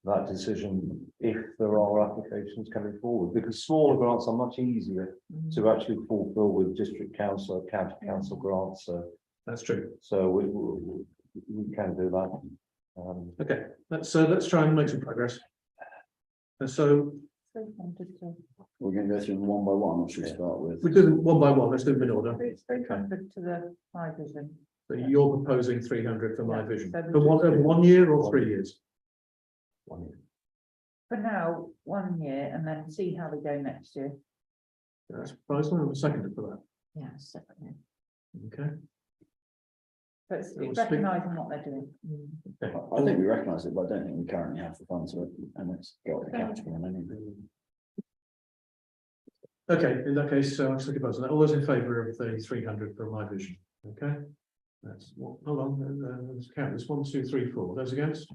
that decision if there are applications coming forward, because smaller grants are much easier to actually fulfil with district council, county council grants. So
That's true.
so we can do that.
Okay, let's try and make some progress. And so
We're going to go through them one by one, or should we start with?
we do them one by one, let's do them in order.
300 to the high vision.
So you're proposing 300 for my vision,
So
for one, over 1 year or 3 years?
1 year.
For now, 1 year, and then see how we go next year.
That's proposal, and a second for that,
Yeah, second.
okay?
So it's
So we'll
recognising what they're doing.
I think we recognise it, but I don't think we currently have the funds for it, and it's got the capital and anything.
Okay, in that case, I'm just proposing that, all those in favour of the 300 for my vision, okay? That's, hold on, let's count this, 1, 2, 3, 4, those against?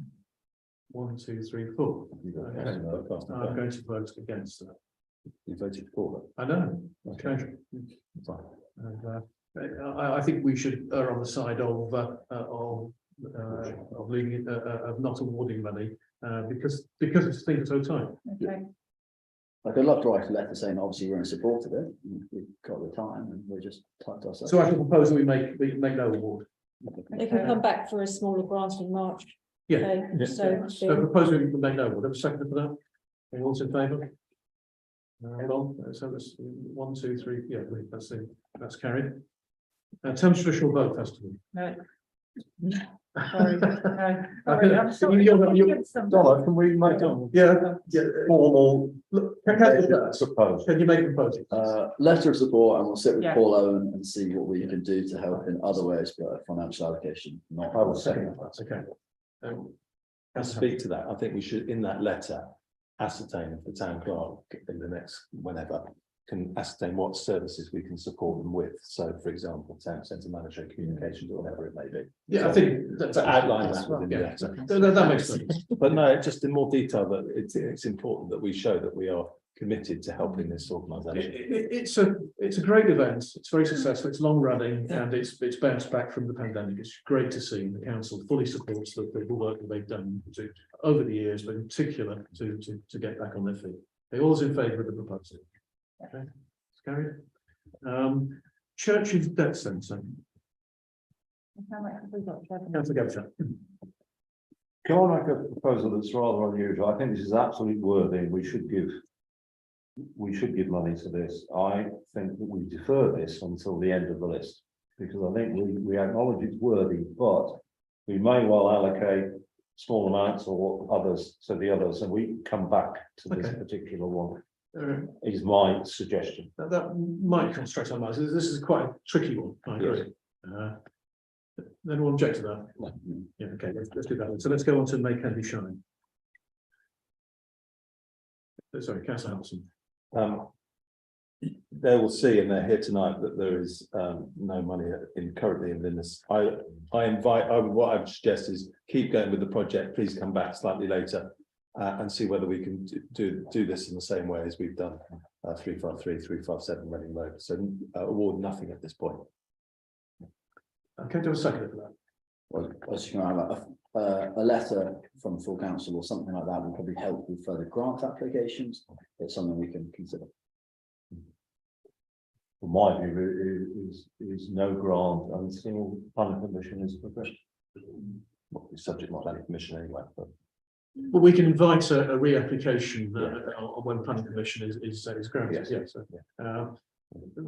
1, 2, 3, 4. Okay. I'm going to vote against that.
You voted for
I know,
Okay.
okay. And, I think we should err on the side of leaving it, of not awarding money, because it's things so tight.
Okay,
Like, I'd love to write a letter saying, obviously, we're in support of it, we've got the time, and we're just typed ourselves.
So I can propose that we make no award.
They can come back for a smaller grant in March.
Yeah.
Okay, so,
So propose we make no award. Have a second for that? Anyone else in favour? Hold on, so that's 1, 2, 3, yeah, that's carried. Thames Traditional Boat Festival.
no. Sorry, no, sorry, I'm sorry.
Donna, can we make a
Yeah,
formal
look,
suppose?
can you make a proposal?
Letter of support, and we'll sit with
Yeah.
Paul Owen and see what we can do to help in other ways, but a financial allocation, not.
I will second
That's okay.
To speak to that, I think we should, in that letter, ascertain if the town clerk in the next, whenever, can ascertain what services we can support them with. So, for example, town centre manager, communications, or whatever it may be.
Yeah, I think that's
To outline
that's
that within the
yeah.
letter.
That makes sense.
But no, just in more detail, that it's important that we show that we are committed to helping this organisation.
It's a great event. It's very successful. It's long running and it's bounced back from the pandemic. It's great to see the council fully supports the work that they've done over the years, but in particular to get back on their feet. They're always in favour of the proposal. Okay, it's carried. Churches Debt Centre.
How much have we got, Kevin?
Councillor Gavin.
Can I make a proposal that's rather unusual? I think this is absolutely worthy. We should give money to this. I think that we defer this until the end of the list, because I think we acknowledge it's worthy, but we may well allocate small amounts or others to the others, and we come back to this
Okay.
particular one. Is my suggestion.
That might constrain our minds. This is quite a tricky one. I agree. Anyone object to that? Yeah, okay, let's do that. So let's go on to Make Henley Shine. Sorry, Councillor Hamilton.
They will see, and they're here tonight, that there is no money currently in this. What I would suggest is keep going with the project. Please come back slightly later and see whether we can do this in the same way as we've done 353, 357 Reading Road. So award nothing at this point.
Okay, do a second for that.
Well, I was just gonna have a letter from full council or something like that will probably help with further grant applications. It's something we can consider.
My view is no grant until planning permission is progressed.
Subject to planning permission anyway, but.
But we can invite a reapplication when planning permission is granted.
Yes.
So,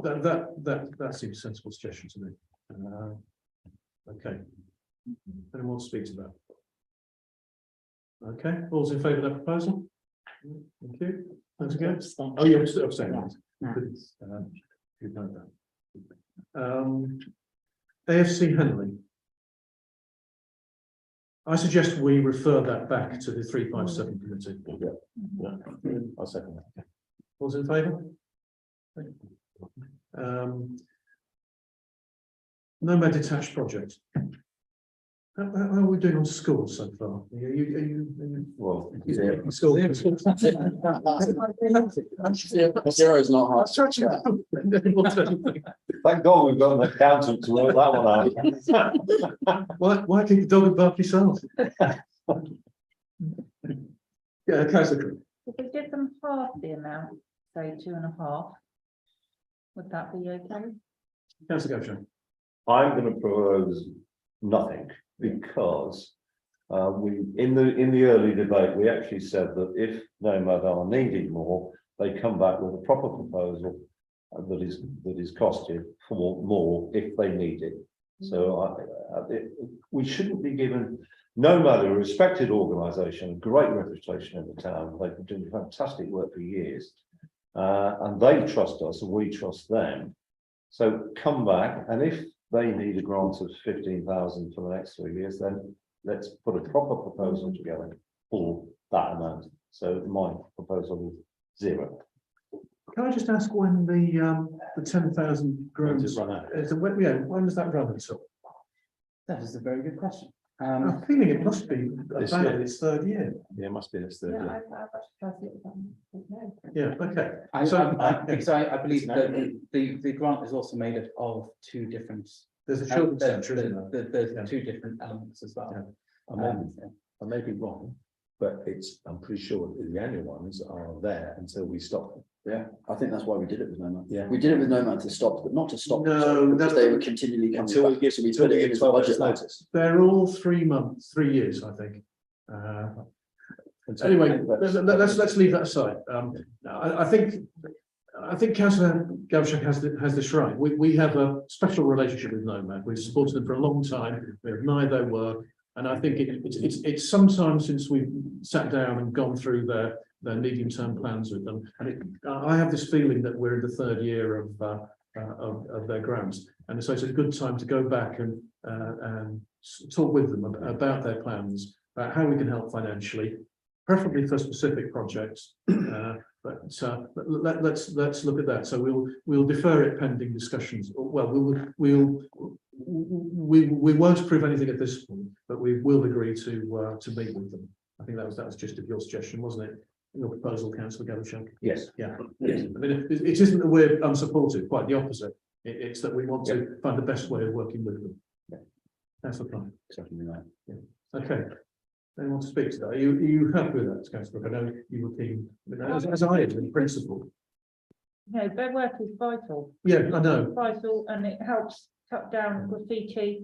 that seems a sensible suggestion to me. Okay. Anyone want to speak to that? Okay, all's in favour of that proposal? Thank you. Thanks again. Oh, you're abstaining. You've known that. AFC Henley. I suggest we refer that back to the 357 committee.
Yeah, I'll second that.
All's in favour? Nomad detached project. How are we doing on schools so far? Are you?
Well,
School.
Zero is not hard.
thank God we've got an accountant to work that one out.
Why keep the dog and bark yourself? Yeah, councillor.
If we give them half the amount, say 2.5, would that be okay?
Councillor Gavin.
I'm going to propose nothing because in the early debate, we actually said that if Nomad are needed more, they come back with a proper proposal that is costed for more if they need it. So we shouldn't be given Nomad, a respected organisation, great reputation in the town. They've been doing fantastic work for years, and they trust us, and we trust them. So come back, and if they need a grant of 15,000 for the next 3 years, then let's put a proper proposal together for that amount. So my proposal is 0.
Can I just ask when the 10,000 grants
run out?
when does that run until?
That is a very good question.
I'm feeling it must be
This
about
year.
its 3rd year.
Yeah, it must be its 3rd
Yeah,
year.
I've actually tried to get them.
Yeah, okay.
Because I believe that the grant is also made up of 2 different.
There's a children's centre, isn't there?
There's
Yeah.
2 different elements as well.
I may be wrong, but I'm pretty sure the annual ones are there until we stop them.
Yeah, I think that's why we did it with Nomad.
Yeah.
We did it with Nomad to stop, but not to stop. them,
No,
because
no.
they were continually coming
Until we
back,
give,
so we
until
put
we
it in
give
as a
12
budget.
months notice.
They're all 3 years, I think. Anyway, let's leave that aside. I think Councillor Gavshak has this right. We have a special relationship with Nomad. We've supported them for a long time. We admire their work, and I think it's some time since we've sat down and gone through their medium-term plans with them. And I have this feeling that we're in the 3rd year of their grants, and so it's a good time to go back and talk with them about their plans, about how we can help financially, preferably for specific projects. But let's look at that. So we'll defer it pending discussions. Well, we won't approve anything at this point, but we will agree to meet with them. I think that was just your suggestion, wasn't it? Your proposal, Councillor Gavin.
Yes.
Yeah. Yes. I mean, it isn't that we're unsupportive, quite the opposite. It's that we want to find the best way of working with them.
Yeah.
That's the plan.
Exactly right.
Okay. Anyone want to speak to that? Are you happy with that, Councillor Brooke? I know you were keen, as I am in principle.
No, their work is vital.
Yeah, I know.
Vital, and it helps cut down graffiti.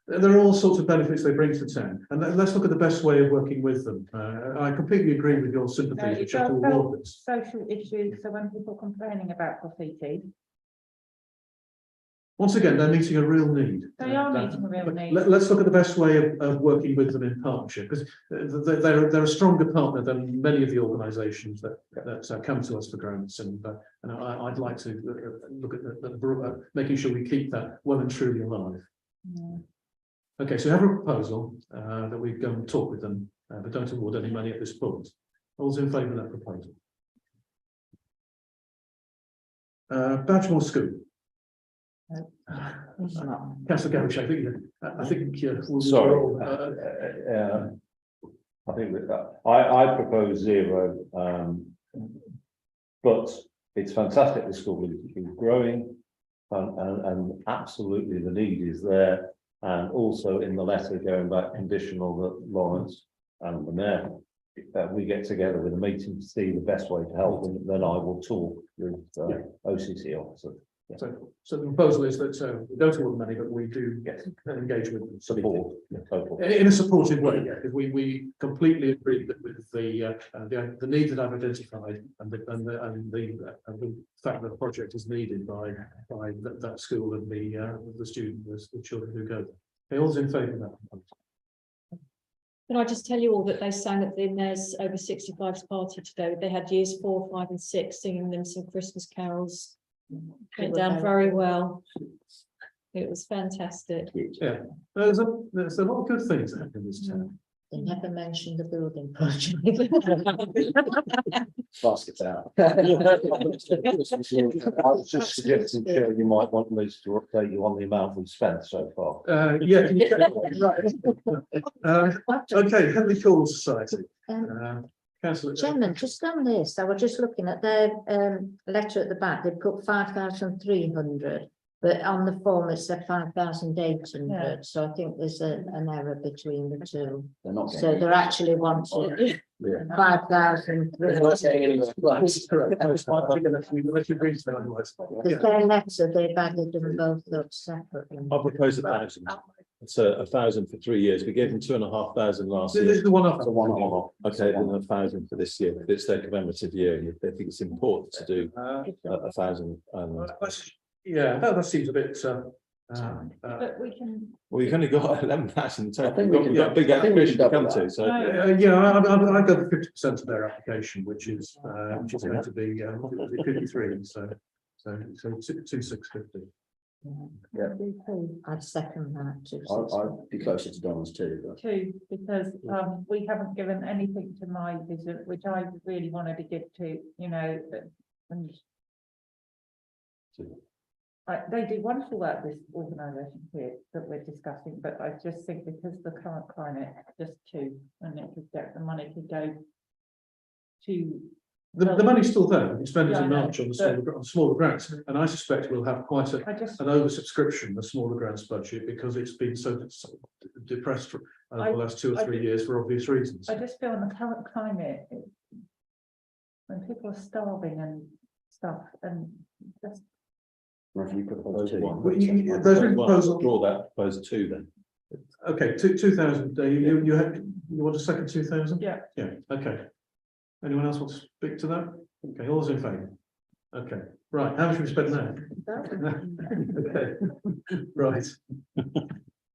There are all sorts of benefits they bring to the town, and let's look at the best way of working with them. I completely agree with your sympathies,
It
which are
does
toward
help
this.
social issues, so when people are complaining about graffiti,
Once again, they're meeting a real need.
they are meeting a real need.
Let's look at the best way of working with them in partnership, because they're a stronger partner than many of the organisations that come to us for grants, and I'd like to look at making sure we keep that well and truly alive.
Yeah.
Okay, so we have a proposal that we go and talk with them, but don't award any money at this point. All's in favour of that proposal? Badgemore School. Councillor Garrish, I think we'll.
Sorry. I think that I propose 0. But it's fantastic the school is growing, and absolutely the need is there. And also in the letter going back conditional that Lawrence and the mayor, we get together with a meeting to see the best way to help them, then I will talk with OCC officer. Yeah.
So the proposal is that we don't award the money, but we do get engage with them.
Support, total.
In a supportive way, yeah, because we completely agree with the need that I've identified and the fact that the project is needed by that school and the students, the children who go there. They all's in favour of that.
Can I just tell you all that they sang at the Inez over 65s party today? They had years 4, 5 and 6 singing them some Christmas carols. Went down very well. It was fantastic.
Yeah, there's a lot of good things that happen in this town.
They never mentioned the building project.
Baskets out. I was just suggesting, Chair, you might want me to update you on the amount we've spent so far.
Yeah. Can you check? Okay, Henley Cool Society. Councillor.
Chairman, just on this, I was just looking at their letter at the back, they put 5,300. But on the form it said 5,800, so I think there's an error between the two.
They're not.
So they're actually wanting 5,000.
They're not saying anywhere close.
Correct.
The same letter, they've added them both up separately.
I'll propose 1,000. It's 1,000 for 3 years. We gave them 2,500 last
This
year.
is the one after.
The one-off.
Okay, then 1,000 for this year. It's their commemorative year, and they think it's important to do 1,000.
Yeah, that seems a bit.
But we can,
Well, you've only got 11,000.
I think we can
You've got a big
I think we
application to
can
come
double
to, so.
Yeah, I got the 50% of their application, which is going to be 53. So 2,650.
I'd second that too.
I'd be closer to Don's too, but.
too, because we haven't given anything to my visit, which I really wanted to give to, you know, and they do wonderful work, this organisation here that we're discussing, but I just think because the current climate, just too, and it could get, the money could go to.
The money's still there. We spend it
Yeah, I
in
know,
March on the smaller grants, and I suspect we'll have quite an
I just,
oversubscription, the smaller grants budget, because it's been so depressed for the last 2 or 3 years for obvious reasons.
I just feel in the current climate, when people are starving and stuff, and just.
If you propose two.
There's a proposal.
Draw that, propose 2 then.
Okay, 2,000. You want a second 2,000?
Yeah.
Yeah. Okay. Anyone else want to speak to that? Okay, all's in favour. Okay, right. How much have we spent now? Okay, right.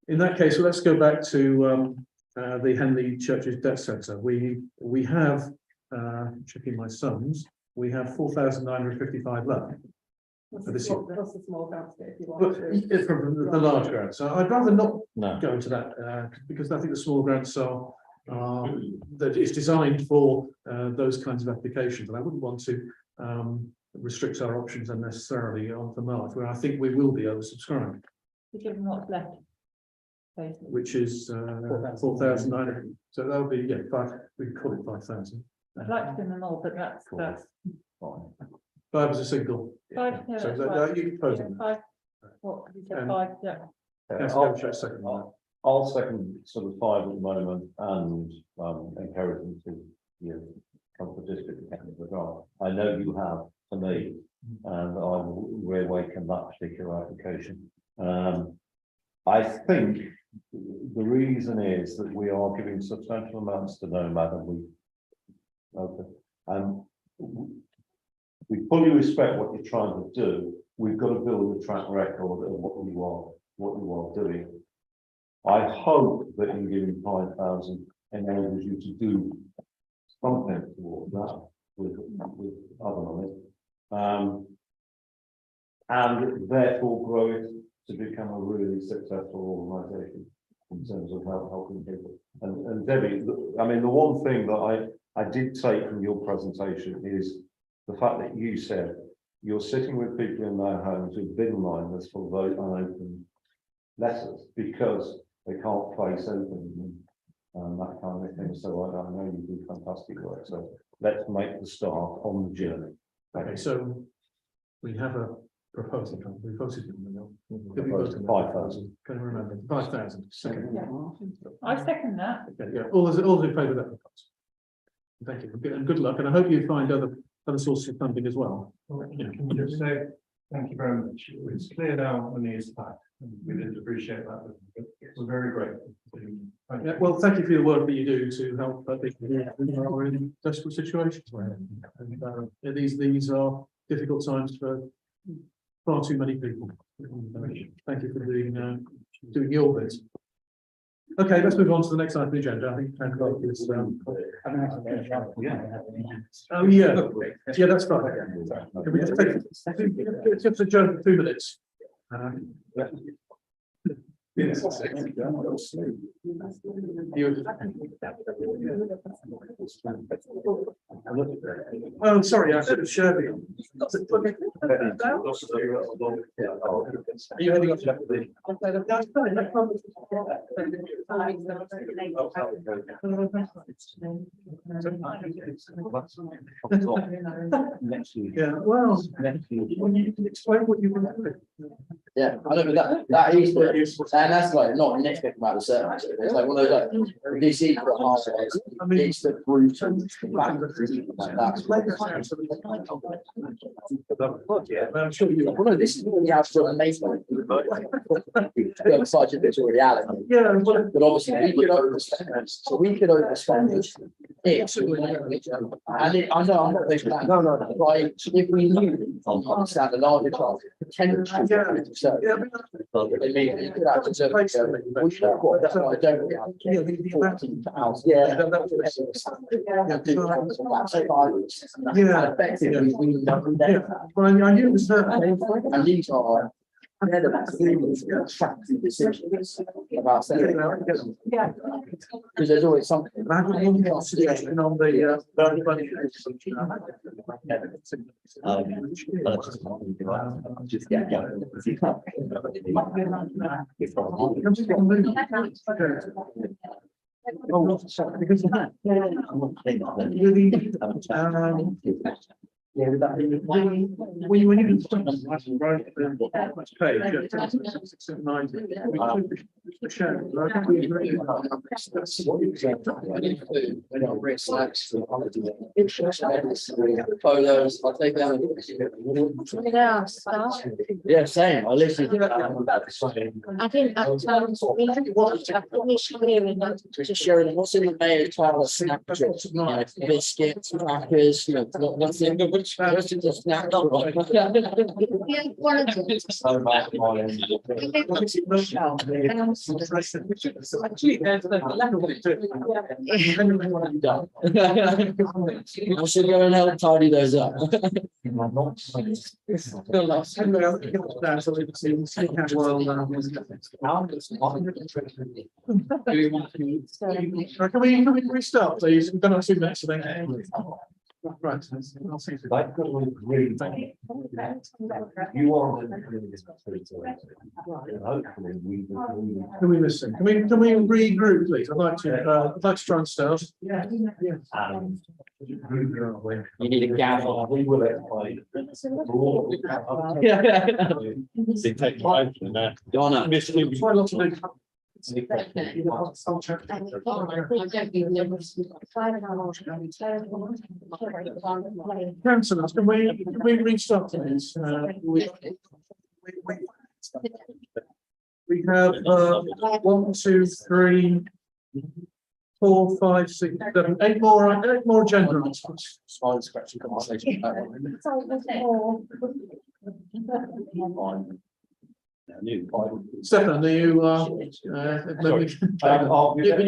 In that case, let's go back to the Henley Churches Debt Centre. We have checking my sums. We have 4,955 left. For this year.
Plus the small grants bit if you want
But
to.
it's from the large grants. So I'd rather not
No.
go into that because I think the small grants are that is designed for those kinds of applications, and I wouldn't want to restrict our options unnecessarily on the March, where I think we will be oversubscribed,
Given what's left. Basically.
which is 4,900. So that'll be we can call it 5,000.
I'd like to do them all, but that's.
5 as a single.
Five, yeah,
So
that's
that,
right.
you propose
Yeah,
them.
5. What, you said
Um,
5, yeah.
Councillor Devonshire, second on that.
I'll second sort of 5 at the moment and encourage them to, come to district. I know you have to me, and I will reawaken that particular application. I think the reason is that we are giving substantial amounts to Nomad, and we fully respect what you're trying to do. We've got to build a track record of what you are doing. I hope that in giving 5,000 enables you to do something towards that with other money. And therefore grow it to become a really successful organisation in terms of helping people. And Debbie, I mean, the one thing that I did take from your presentation is the fact that you said you're sitting with people in their homes who've been mindless for those unopened letters because they can't place open and that kind of thing. So I know you do fantastic work. So let's make the start on the journey.
Okay, so we have a proposal. We voted on the Did we
Proposed
vote on
5,000.
Can I remember? 5,000. Second.
I second that.
Okay, yeah, all in favour of that proposal. Thank you, and good luck, and I hope you find other sources of funding as well.
Can you just say, thank you very much. It's clear now money is back. We didn't appreciate that. We're very grateful. Thank you.
Yeah, well, thank you for the work that you do to help people who are in desperate situations. And, these are difficult times for far too many people. Thank you for doing your bit. Okay, let's move on to the next item of the agenda. I think oh yeah, that's right. Can we just take just adjourn for 2 minutes? Oh, sorry, I should have shared it. Are you heading up to Yeah, well, when you can explain what you've been doing.
Yeah, I know, but that is the, and that's like not nitpick about the service. It's like one of those like DC for a half days.
I mean,
It's the brutal. Like that.
I'm sure you.
Well, no, this is what we have for a amazing. The budget that's already allocated.
Yeah, well,
But obviously we could overspend, so we could overspend it. And I know, I'm not big fan. No, right, if we knew, understand the larger charge, potentially.
yeah,
It means you could actually say, well, you know what, that's why I don't have.
Yeah, the amount-
14,000.
Yeah.
Effectively, we know
Yeah,
that.
well, I knew it was that.
And these are. They're the strategy decisions about saying. Because there's always something.
I had one consideration on the budget. Oh, sorry, because of that. When you can stop them, that's right, much page, the share, I think we agree.
Photos, I'll take them.
Yeah, start.
Yeah, same, I literally.
I think that sounds really what I finished hearing that.
Just sharing what's in the mayor's tower snack jobs, you know, biscuits, crackers, you know, what's in the what's in the snack.
Yeah, one of them.
I should go and help tidy those up.
Can we restart, please? We've done our 2 minutes, I think. Right. I'll see you.
You are.
Can we listen? Can we regroup, please? I'd like to try and start.
You need a gavel.
We will.
Donna.
Quite a lot to do. Councillors, can we restart this? We have 1, 2, 3, 4, 5, 6, 7, 8 more agenda items.
Smile scratching conversation.
Stefan, are you you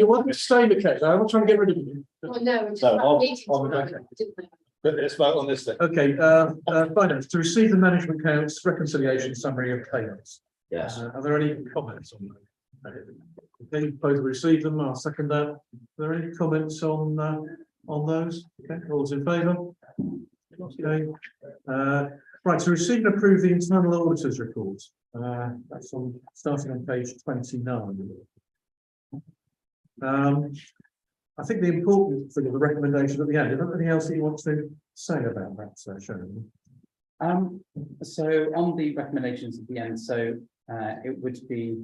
want me to stay, Michaela? I'm not trying to get rid of you.
Oh, no, it's
No,
about meetings.
Let's vote on this thing.
Okay, finance, to receive the management accounts reconciliation summary of payments.
Yes.
Are there any comments on that? Okay, both receive them, I'll second that. Are there any comments on those? Okay, all's in favour? Okay, right, to receive and approve the internal auditors report. That's on, starting on page 29. I think the important thing of the recommendation at the end, is there anything else that you want to say about that, Sharon?
So on the recommendations at the end, so it would be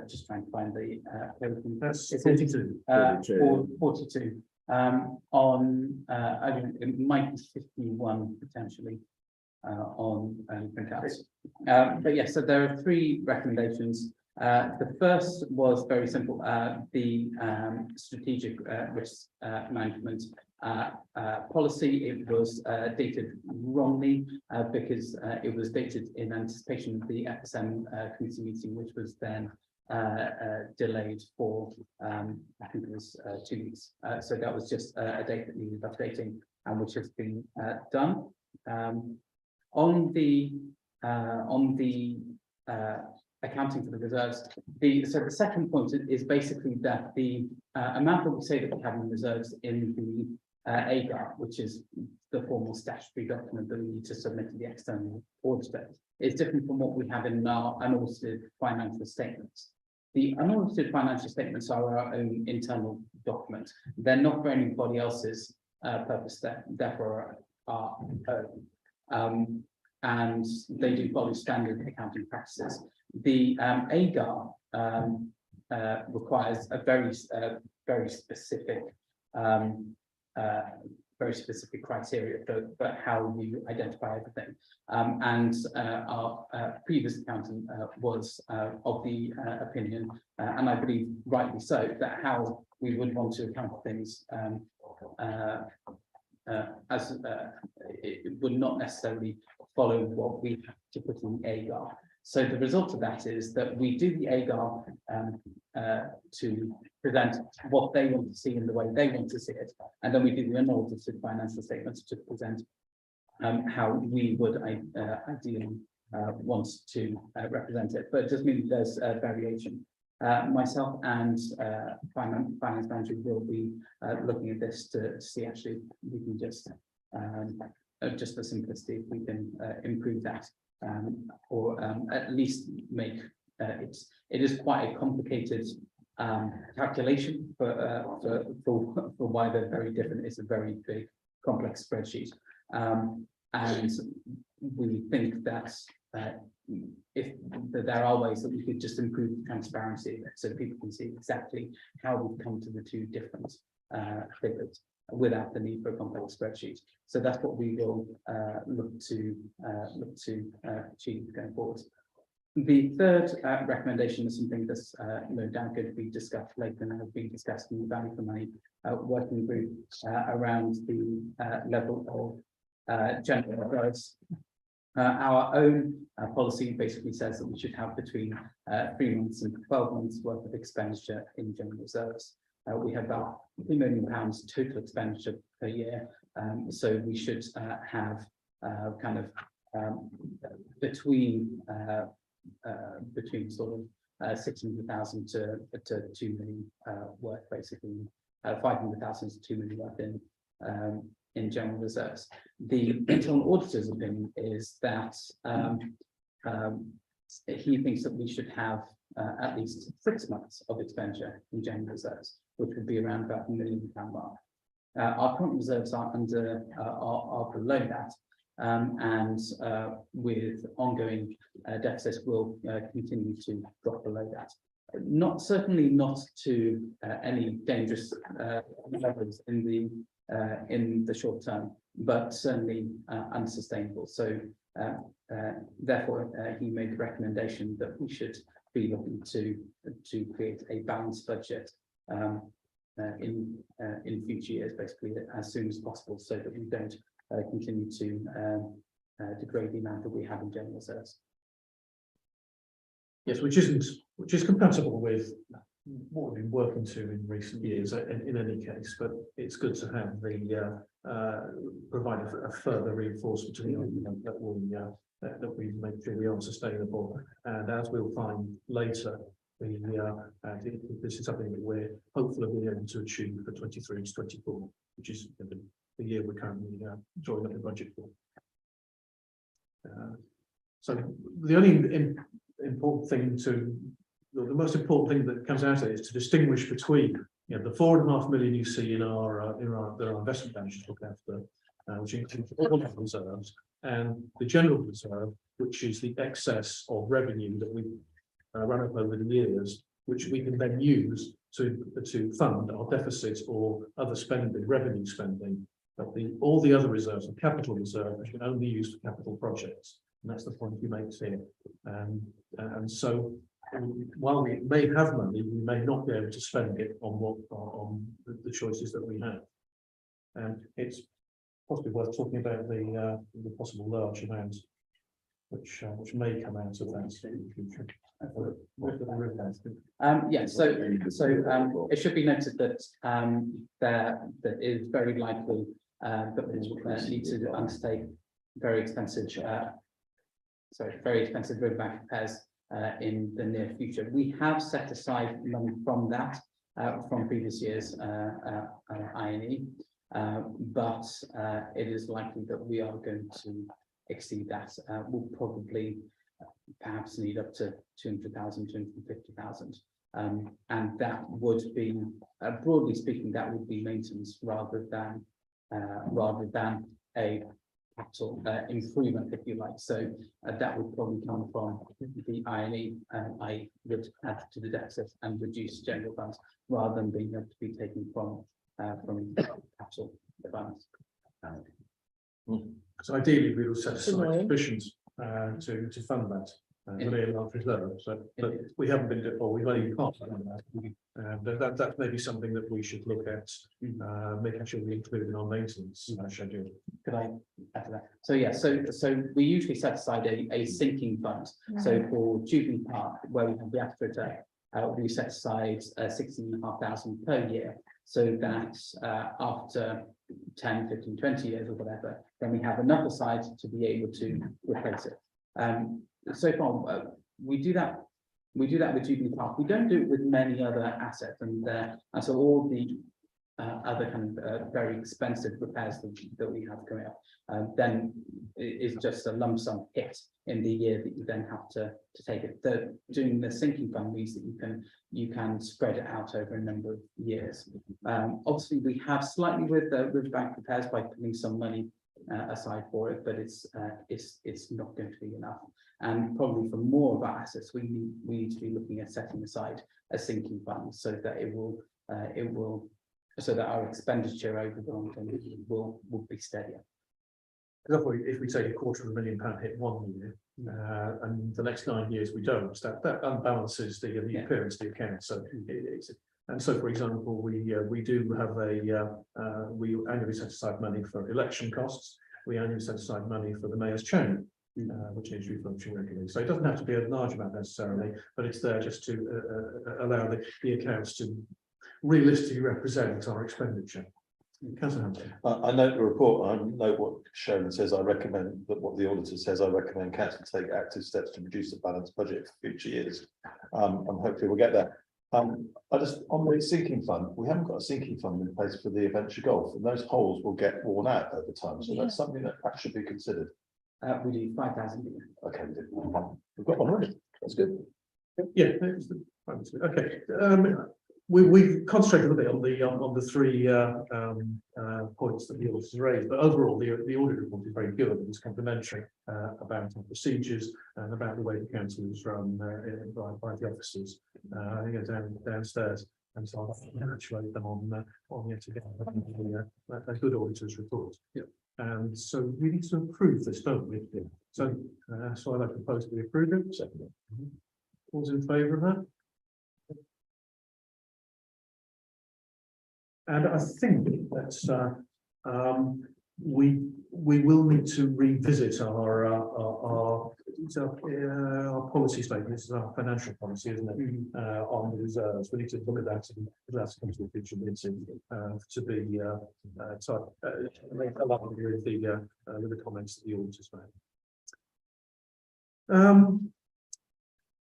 just trying to find the
That's
it's
42.
42. On I don't know, it might be 51 potentially on printouts. But yes, so there are 3 recommendations. The first was very simple. The strategic risk management policy. It was dated wrongly because it was dated in anticipation of the FSM committee meeting, which was then delayed for I think it was 2 weeks. So that was just a date that needed updating and which has been done. On the accounting for the reserves. So the second point is basically that the amount that we say that we have in reserves in the AGAR, which is the formal statutory document that we need to submit to the external auditor, is different from what we have in our unaudited financial statements. The unaudited financial statements are our own internal document. They're not for anybody else's purpose, therefore are our own. And they do follow standard accounting practices. The AGAR requires a very specific criteria for how you identify everything. And our previous accountant was of the opinion, and I believe rightly so, that how we would want to account for things it would not necessarily follow what we have to put in the AGAR. So the result of that is that we do the AGAR to present what they want to see in the way they want to see it, and then we do the unaudited financial statements to present how we would ideally want to represent it. But it does mean there's a variation. Myself and finance manager will be looking at this to see actually we can just for simplicity, if we can improve that, or at least make it is quite a complicated calculation for why they're very different. It's a very big complex spreadsheet, and we think that if there are ways that we could just improve the transparency of it so people can see exactly how we've come to the two different figures without the need for a complex spreadsheet. So that's what we will look to achieve going forward. The third recommendation is something that's no doubt going to be discussed later and has been discussed in the Value for Money working group around the level of general reserves. Our own policy basically says that we should have between 3 months and 12 months worth of expenditure in general reserves. We have about £3 million total expenditure per year, so we should have between sort of 600,000 to 2 million worth, basically 500,000 to 2 million worth in general reserves. The internal auditor's opinion is that he thinks that we should have at least 6 months of expenditure in general reserves, which would be around about £1 million mark. Our current reserves are are below that, and with ongoing deficits will continue to drop below that. Certainly not to any dangerous levels in the short term, but certainly unsustainable. So therefore, he made the recommendation that we should be looking to create a balanced budget in future years, basically as soon as possible, so that we don't continue to degrade the amount that we have in general reserves.
Yes, which is compatible with what we've been working to in recent years in any case, but it's good to have the provide a further reinforcement to the argument that we make sure we are sustainable, and as we'll find later, this is something that we're hopefully be able to achieve for 23 to 24, which is the year we're currently drawing up the budget for. So the only important thing the most important thing that comes out of it is to distinguish between the 4.5 million you see in our investment managers look after, which includes all of the reserves, and the general reserve, which is the excess of revenue that we run up over the years, which we can then use to fund our deficits or other spending, revenue spending. But all the other reserves are capital reserve, which can only be used for capital projects, and that's the point you make here. And so, while we may have money, we may not be able to spend it on the choices that we have. And it's possibly worth talking about the possible large amount which may come out of that in the future.
Yeah, so it should be noted that that is very likely that we'll need to undertake very expensive riverbank repairs in the near future. We have set aside money from that, from previous years, I&E. But it is likely that we are going to exceed that. We'll probably perhaps need up to 200,000, 250,000. And that would be, broadly speaking, that would be maintenance rather than a capital improvement, if you like. So that would probably come from the I&E, I would add to the deficit and reduce general funds rather than being able to be taken from capital funds.
So ideally, we will set aside
Annoying.
sufficient to fund that. Very large reserve, but we haven't been, or we've only part of that. That may be something that we should look at, making sure we include in our maintenance schedule.
Could I add to that? So yeah, so we usually set aside a sinking fund. So for Jubilee Park, where we have the AstroTurf, we set aside 16,500 per year, so that after 10, 15, 20 years or whatever, then we have enough aside to be able to replace it. So far, we do that with Jubilee Park. We don't do it with many other assets, and so all the other kind of very expensive repairs that we have coming up, then is just a lump sum hit in the year that you then have to take it. Doing the sinking fund means that you can spread it out over a number of years. Obviously, we have slightly with bank repairs by putting some money aside for it, but it's not going to be enough. And probably for more of our assets, we need to be looking at setting aside a sinking fund so that so that our expenditure over the long term will be steadier.
If we take £250,000 hit 1 year, and the next 9 years we don't, that unbalances the appearance of the account. So and so, for example, we do have we annually set aside money for election costs. We annually set aside money for the mayor's chairman, which needs to be functioning regularly. So it doesn't have to be a large amount necessarily, but it's there just to allow the accounts to realistically represent our expenditure. Councillor Hampton.
I note the report, I note what Sharon says, I recommend that what the auditor says, I recommend council take active steps to reduce the balanced budget for future years. And hopefully we'll get there. I just, on the sinking fund, we haven't got a sinking fund in place for the adventure golf, and those holes will get worn out over time. So that's something that should be considered.
We do 5,000.
Okay, we've got one already. That's good.
Yeah, okay. We've concentrated a bit on the three points that the auditors raised, but overall the audit report is very good. It's complimentary about our procedures and about the way the council is run by the officers. I think it's downstairs, and so I'll congratulate them on yet again a good auditor's report. Yeah. And so we need to approve this, don't we? Yeah. So I'd like to propose that we approve it. Second. All's in favour of that? And I think that we will need to revisit our policy statement. This is our financial policy, isn't it? On the reserves, we need to look at that, and that's going to be a future meeting to be along with the comments that the auditors made.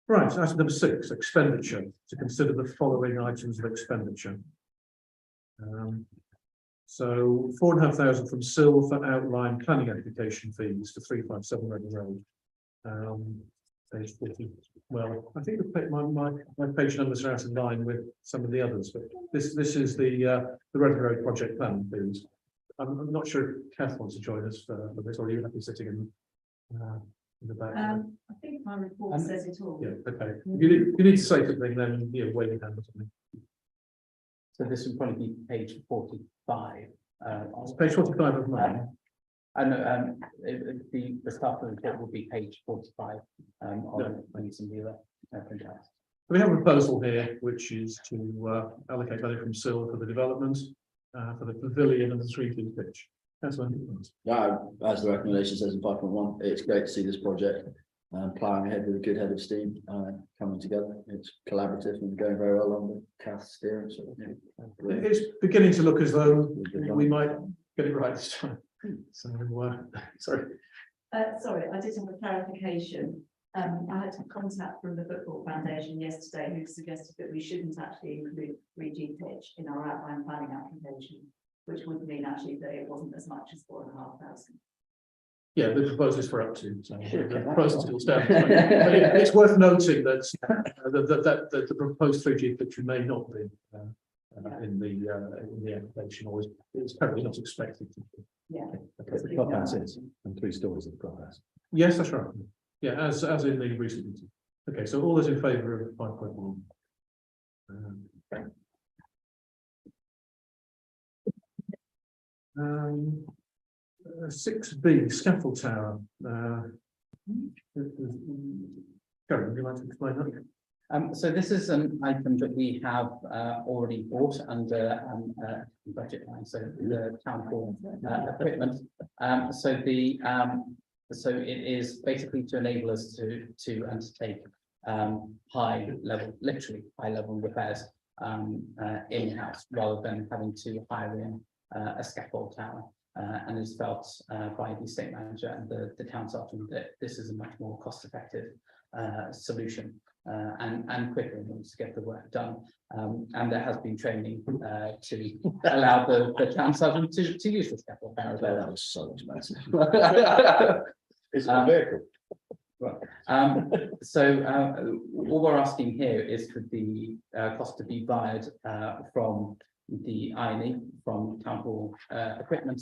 Right, item number 6, expenditure. To consider the following items of expenditure. So 4,500 from SIL for outline planning application fees for 357 Reading Road. Page 40. Well, I think my page numbers are out of line with some of the others, but this is the Reading Road project plan fees. I'm not sure if Kath wants to join us for this, or are you happy sitting in the back?
I think my report says it all.
Yeah, okay. You need to say something, then wave your hand or something.
So this would probably be page 45.
It's page 45 of mine.
And the start of the report will be page 45 on some viewer printouts.
We have a proposal here, which is to allocate money from SIL for the development, for the pavilion and the 3D pitch. That's one.
Yeah, as the recommendation says in 5.1, it's great to see this project ploughing ahead with a good head of steam, coming together. It's collaborative and going very well on the Kath steering. So,
it's beginning to look as though we might get it right this time. So, sorry.
Sorry, I did have a clarification. I had contact from the Football Foundation yesterday who suggested that we shouldn't actually include 3G pitch in our outline planning application, which would mean actually that it wasn't as much as 4,500.
Yeah, the proposal is for up to, so the proposal still stands. But it's worth noting that, that the proposed 3G picture may not be in the application, or is currently not expected to be.
Yeah.
Okay, the clubhouse is, and 3 stories of the clubhouse.
Yes, that's right. Yeah, as in the recent meeting. Okay, so all those in favour of 5.1. Okay. 6B, scaffold tower. Karen, would you like to explain that?
So this is an item that we have already bought under budget line, so the town hall equipment. So it is basically to enable us to undertake literally high level repairs in-house, rather than having to hire in a scaffold tower. And it's felt by the estate manager and the town sergeant that this is a much more cost-effective solution and quicker in order to get the work done. And there has been training to allow the town sergeant to use the scaffold tower.
That was so expensive.
It's a vehicle.
All we're asking here is for the cost to be wired from the INE, from town hall equipment,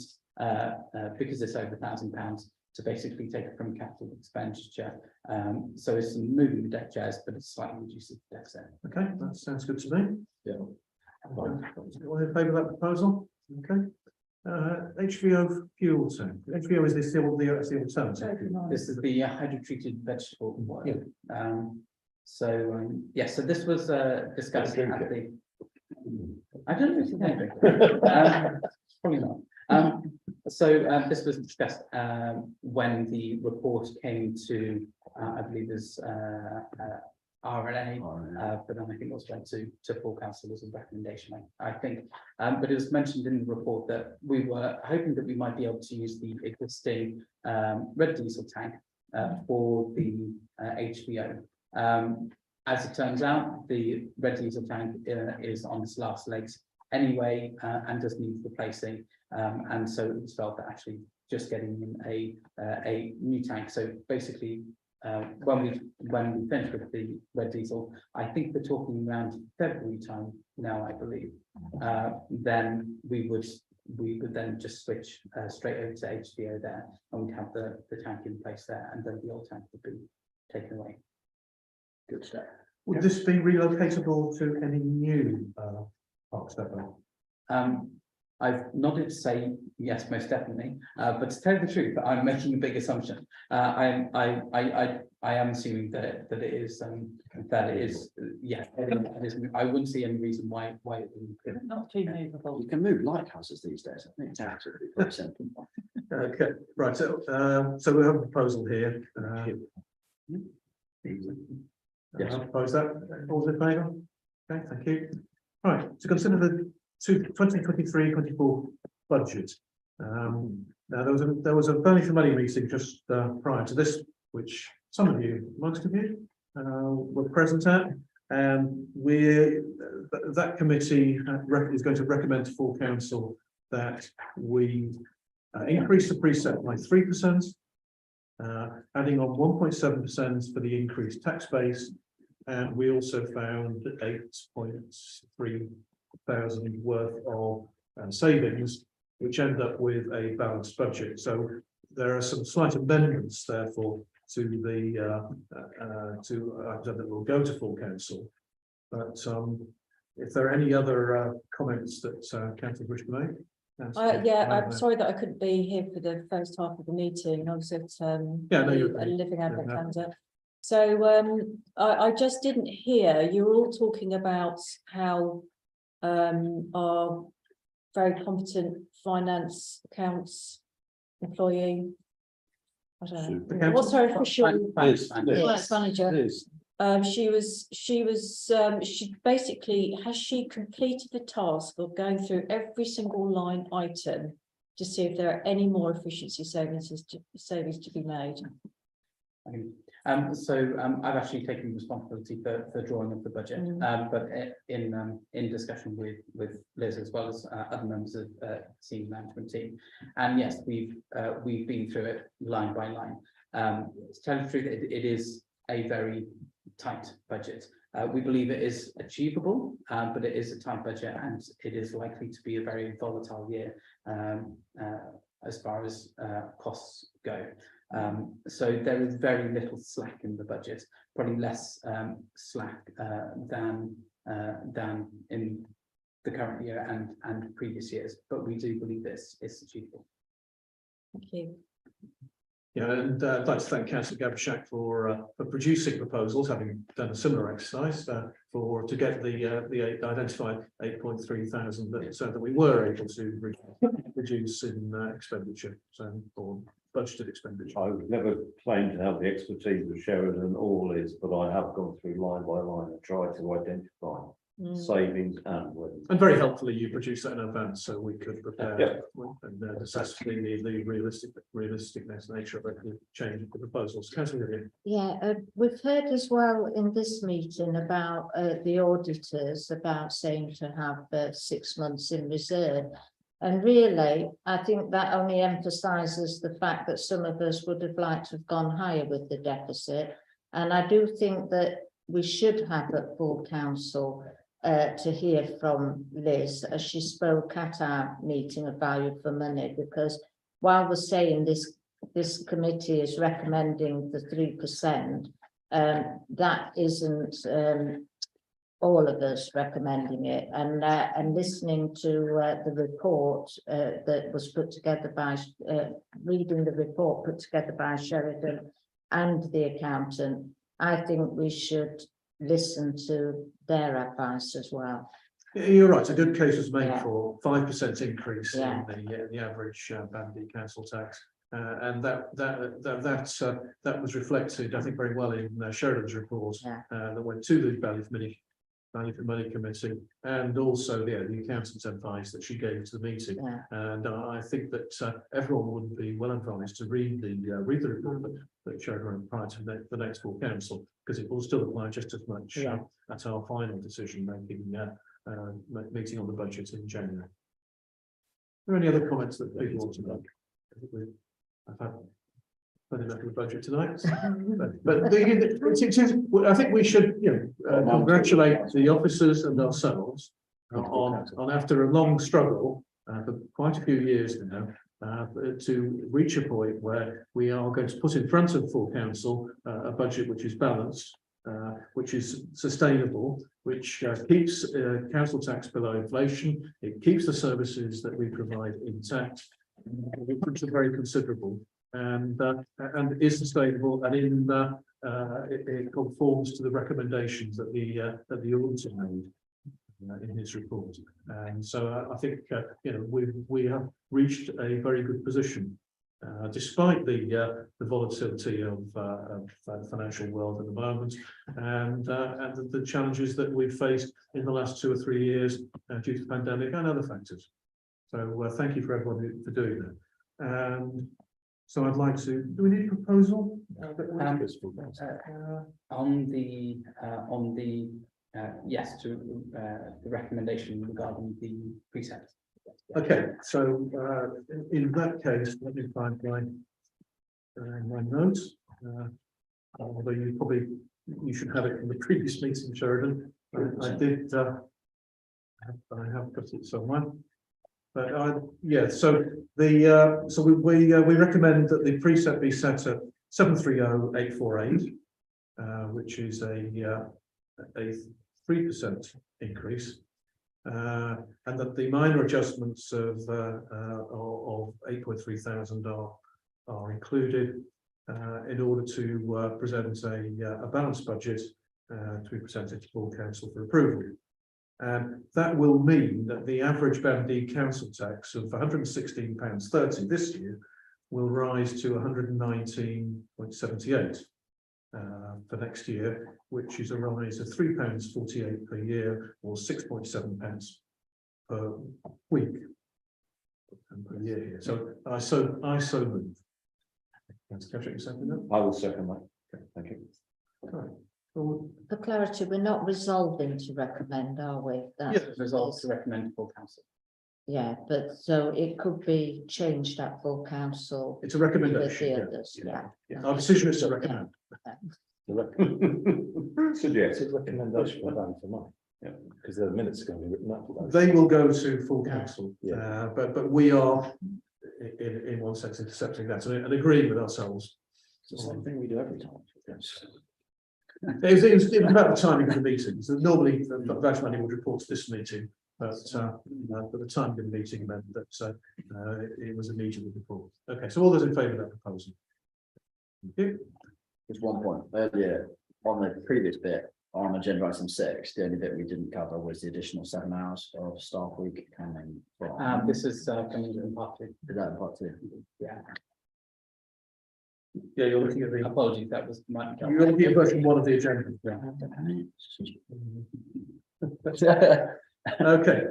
because it's over £1,000, to basically take it from capital expenditure. So it's moving the deck chairs, but it's slightly reducing the deck set.
Okay, that sounds good to me.
Yeah.
All in favour of that proposal? Okay. HVO fuel tank. HVO is the alternative.
This is the hydro-treated vegetable oil.
Yeah.
So this was discussed at the. I don't know if you can drink it. Probably not. This was discussed when the report came to, I believe there's RNA, but then I think it was went to full council as a recommendation, I think. But it was mentioned in the report that we were hoping that we might be able to use the existing red diesel tank for the HVO. As it turns out, the red diesel tank is on its last legs anyway, and just needs replacing. And so it was felt that actually just getting in a new tank. So basically, when we finish with the red diesel, I think we're talking around February time now, I believe. Then we would then just switch straight over to HVO there, and we'd have the tank in place there, and then the old tank would be taken away.
Good stuff.
Would this be relocatable to any new parks depot?
I've nodded to say yes, most definitely. But to tell you the truth, I'm making a big assumption. I am assuming that it is yeah. It is, I wouldn't see any reason why it wouldn't.
Not too movable.
You can move lighthouses these days. I think it's absolutely very simple.
Okay, right. So we have a proposal here. Yes, I propose that. All in favour? Okay, thank you. Right, to consider the 2023-24 budget. Now there was a Burnley Committee meeting just prior to this, which some of you, most of you, were present at, and that committee is going to recommend to full council that we increase the precept by 3%, adding on 1.7% for the increased tax base, and we also found 8.3 thousand worth of savings, which end up with a balanced budget. So there are some slight amendments, therefore, to the item that will go to full council. But if there are any other comments that council wish to make.
Yeah, I'm sorry that I couldn't be here for the first half of the meeting. I was at a living advent calendar. So I just didn't hear, you were all talking about how our very competent finance accounts employee, I don't know, what's her official finance manager? She basically, has she completed the task of going through every single line item to see if there are any more efficiency savings to be made?
I've actually taken responsibility for drawing of the budget, but in discussion with Liz as well as other members of senior management team. And yes, we've been through it line by line. To tell you the truth, it is a very tight budget. We believe it is achievable, but it is a tight budget and it is likely to be a very volatile year as far as costs go. So there is very little slack in the budget, probably less slack than in the current year and previous years, but we do believe this is achievable.
Thank you.
Yeah, and I'd like to thank Councillor Gabishak for producing proposals, having done a similar exercise to get the identified 8.3 thousand that we were able to reduce in expenditure, or budgeted expenditure.
I would never claim to have the expertise of Sheridan or Liz, but I have gone through line by line and tried to identify savings and wins.
And very helpfully, you produced that in advance, so we could prepare
Yeah.
and assess the realisticness nature of the change of the proposals. Councillor William.
Yeah, we've heard as well in this meeting about the auditors about saying to have 6 months in reserve. And really, I think that only emphasises the fact that some of us would have liked to have gone higher with the deficit. And I do think that we should have at full council to hear from Liz as she spoke at our meeting of value for money, because while we're saying this committee is recommending the 3%, that isn't all of us recommending it, and listening to the report that was put together by reading the report put together by Sheridan and the accountant, I think we should listen to their advice as well.
Yeah, you're right. A good case was made
Yeah.
for 5% increase
Yeah.
in the average Band D council tax, and that was reflected, I think, very well in Sheridan's report
Yeah.
that went to the Value for Money Committee, and also the accountant's advice that she gave to the meeting.
Yeah.
And I think that everyone would be well advised to read the report that Sheridan prior to the next full council, because it will still apply just as much at our final decision making meeting on the budget in January. Are there any other comments that people want to make? I've had plenty enough of the budget tonight, but I think we should, congratulate the officers and ourselves on after a long struggle for quite a few years now, to reach a point where we are going to put in front of full council a budget which is balanced, which is sustainable, which keeps council tax below inflation. It keeps the services that we provide intact, which are very considerable, and is sustainable, and it conforms to the recommendations that the auditor made in his report. And so I think we have reached a very good position. Despite the volatility of the financial world at the moment, and the challenges that we've faced in the last 2 or 3 years due to the pandemic and other factors. So thank you for everyone for doing that. And so I'd like to. Do we need a proposal?
Yes, to the recommendation regarding the precept.
Okay, so in that case, let me find my notes. Although you should have it from the previous meeting, Sheridan. I did. I have got it somewhere. But so we recommend that the precept be set at 730,848, which is a 3% increase. And that the minor adjustments of 8.3 thousand are included in order to present a balanced budget to be presented to full council for approval. And that will mean that the average Band D council tax of £116.30 this year will rise to 119.78 for next year, which is a rise of £3.48 per year, or 6.7 pence per week per year here. So I so move.
I will second that. Thank you.
Well,
For clarity, we're not resolving to recommend, are we? That's-
Yes, resolved to recommend full council.
Yeah, but so it could be changed at full council.
It's a
with
recommendation.
the
yeah.
others, yeah.
Our decision is to recommend.
Suggest.
It's a recommendation for them for mine. Yeah, because the minutes are going to be written up.
They will go to full council,
Yeah.
but we are in one sense intercepting that and agreeing with ourselves.
It's the same thing we do every time.
It was about the timing of the meetings. So normally the vice mayor would report to this meeting, but the timing of the meeting meant that it was immediately before. Okay, so all those in favour of that proposal? Thank you.
Just one point, earlier, on the previous bit, on agenda item 6, the only bit we didn't cover was the additional 7 hours of staff week coming from.
This is coming in part two.
Is that in part 2?
Yeah,
Yeah, you're looking at the,
apologies, that was my.
you're looking at version 1 of the agenda. Okay,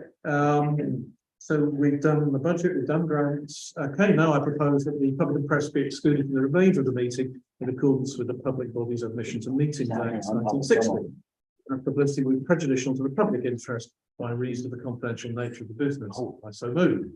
so we've done the budget, we've done grants. Okay, now I propose that the public and press be excluded from the remainder of the meeting in accordance with the Public Bodies Admission to Meetings Act 1960. And publicity would be prejudicial to the public interest by reason of the confidential nature of the business. I so move.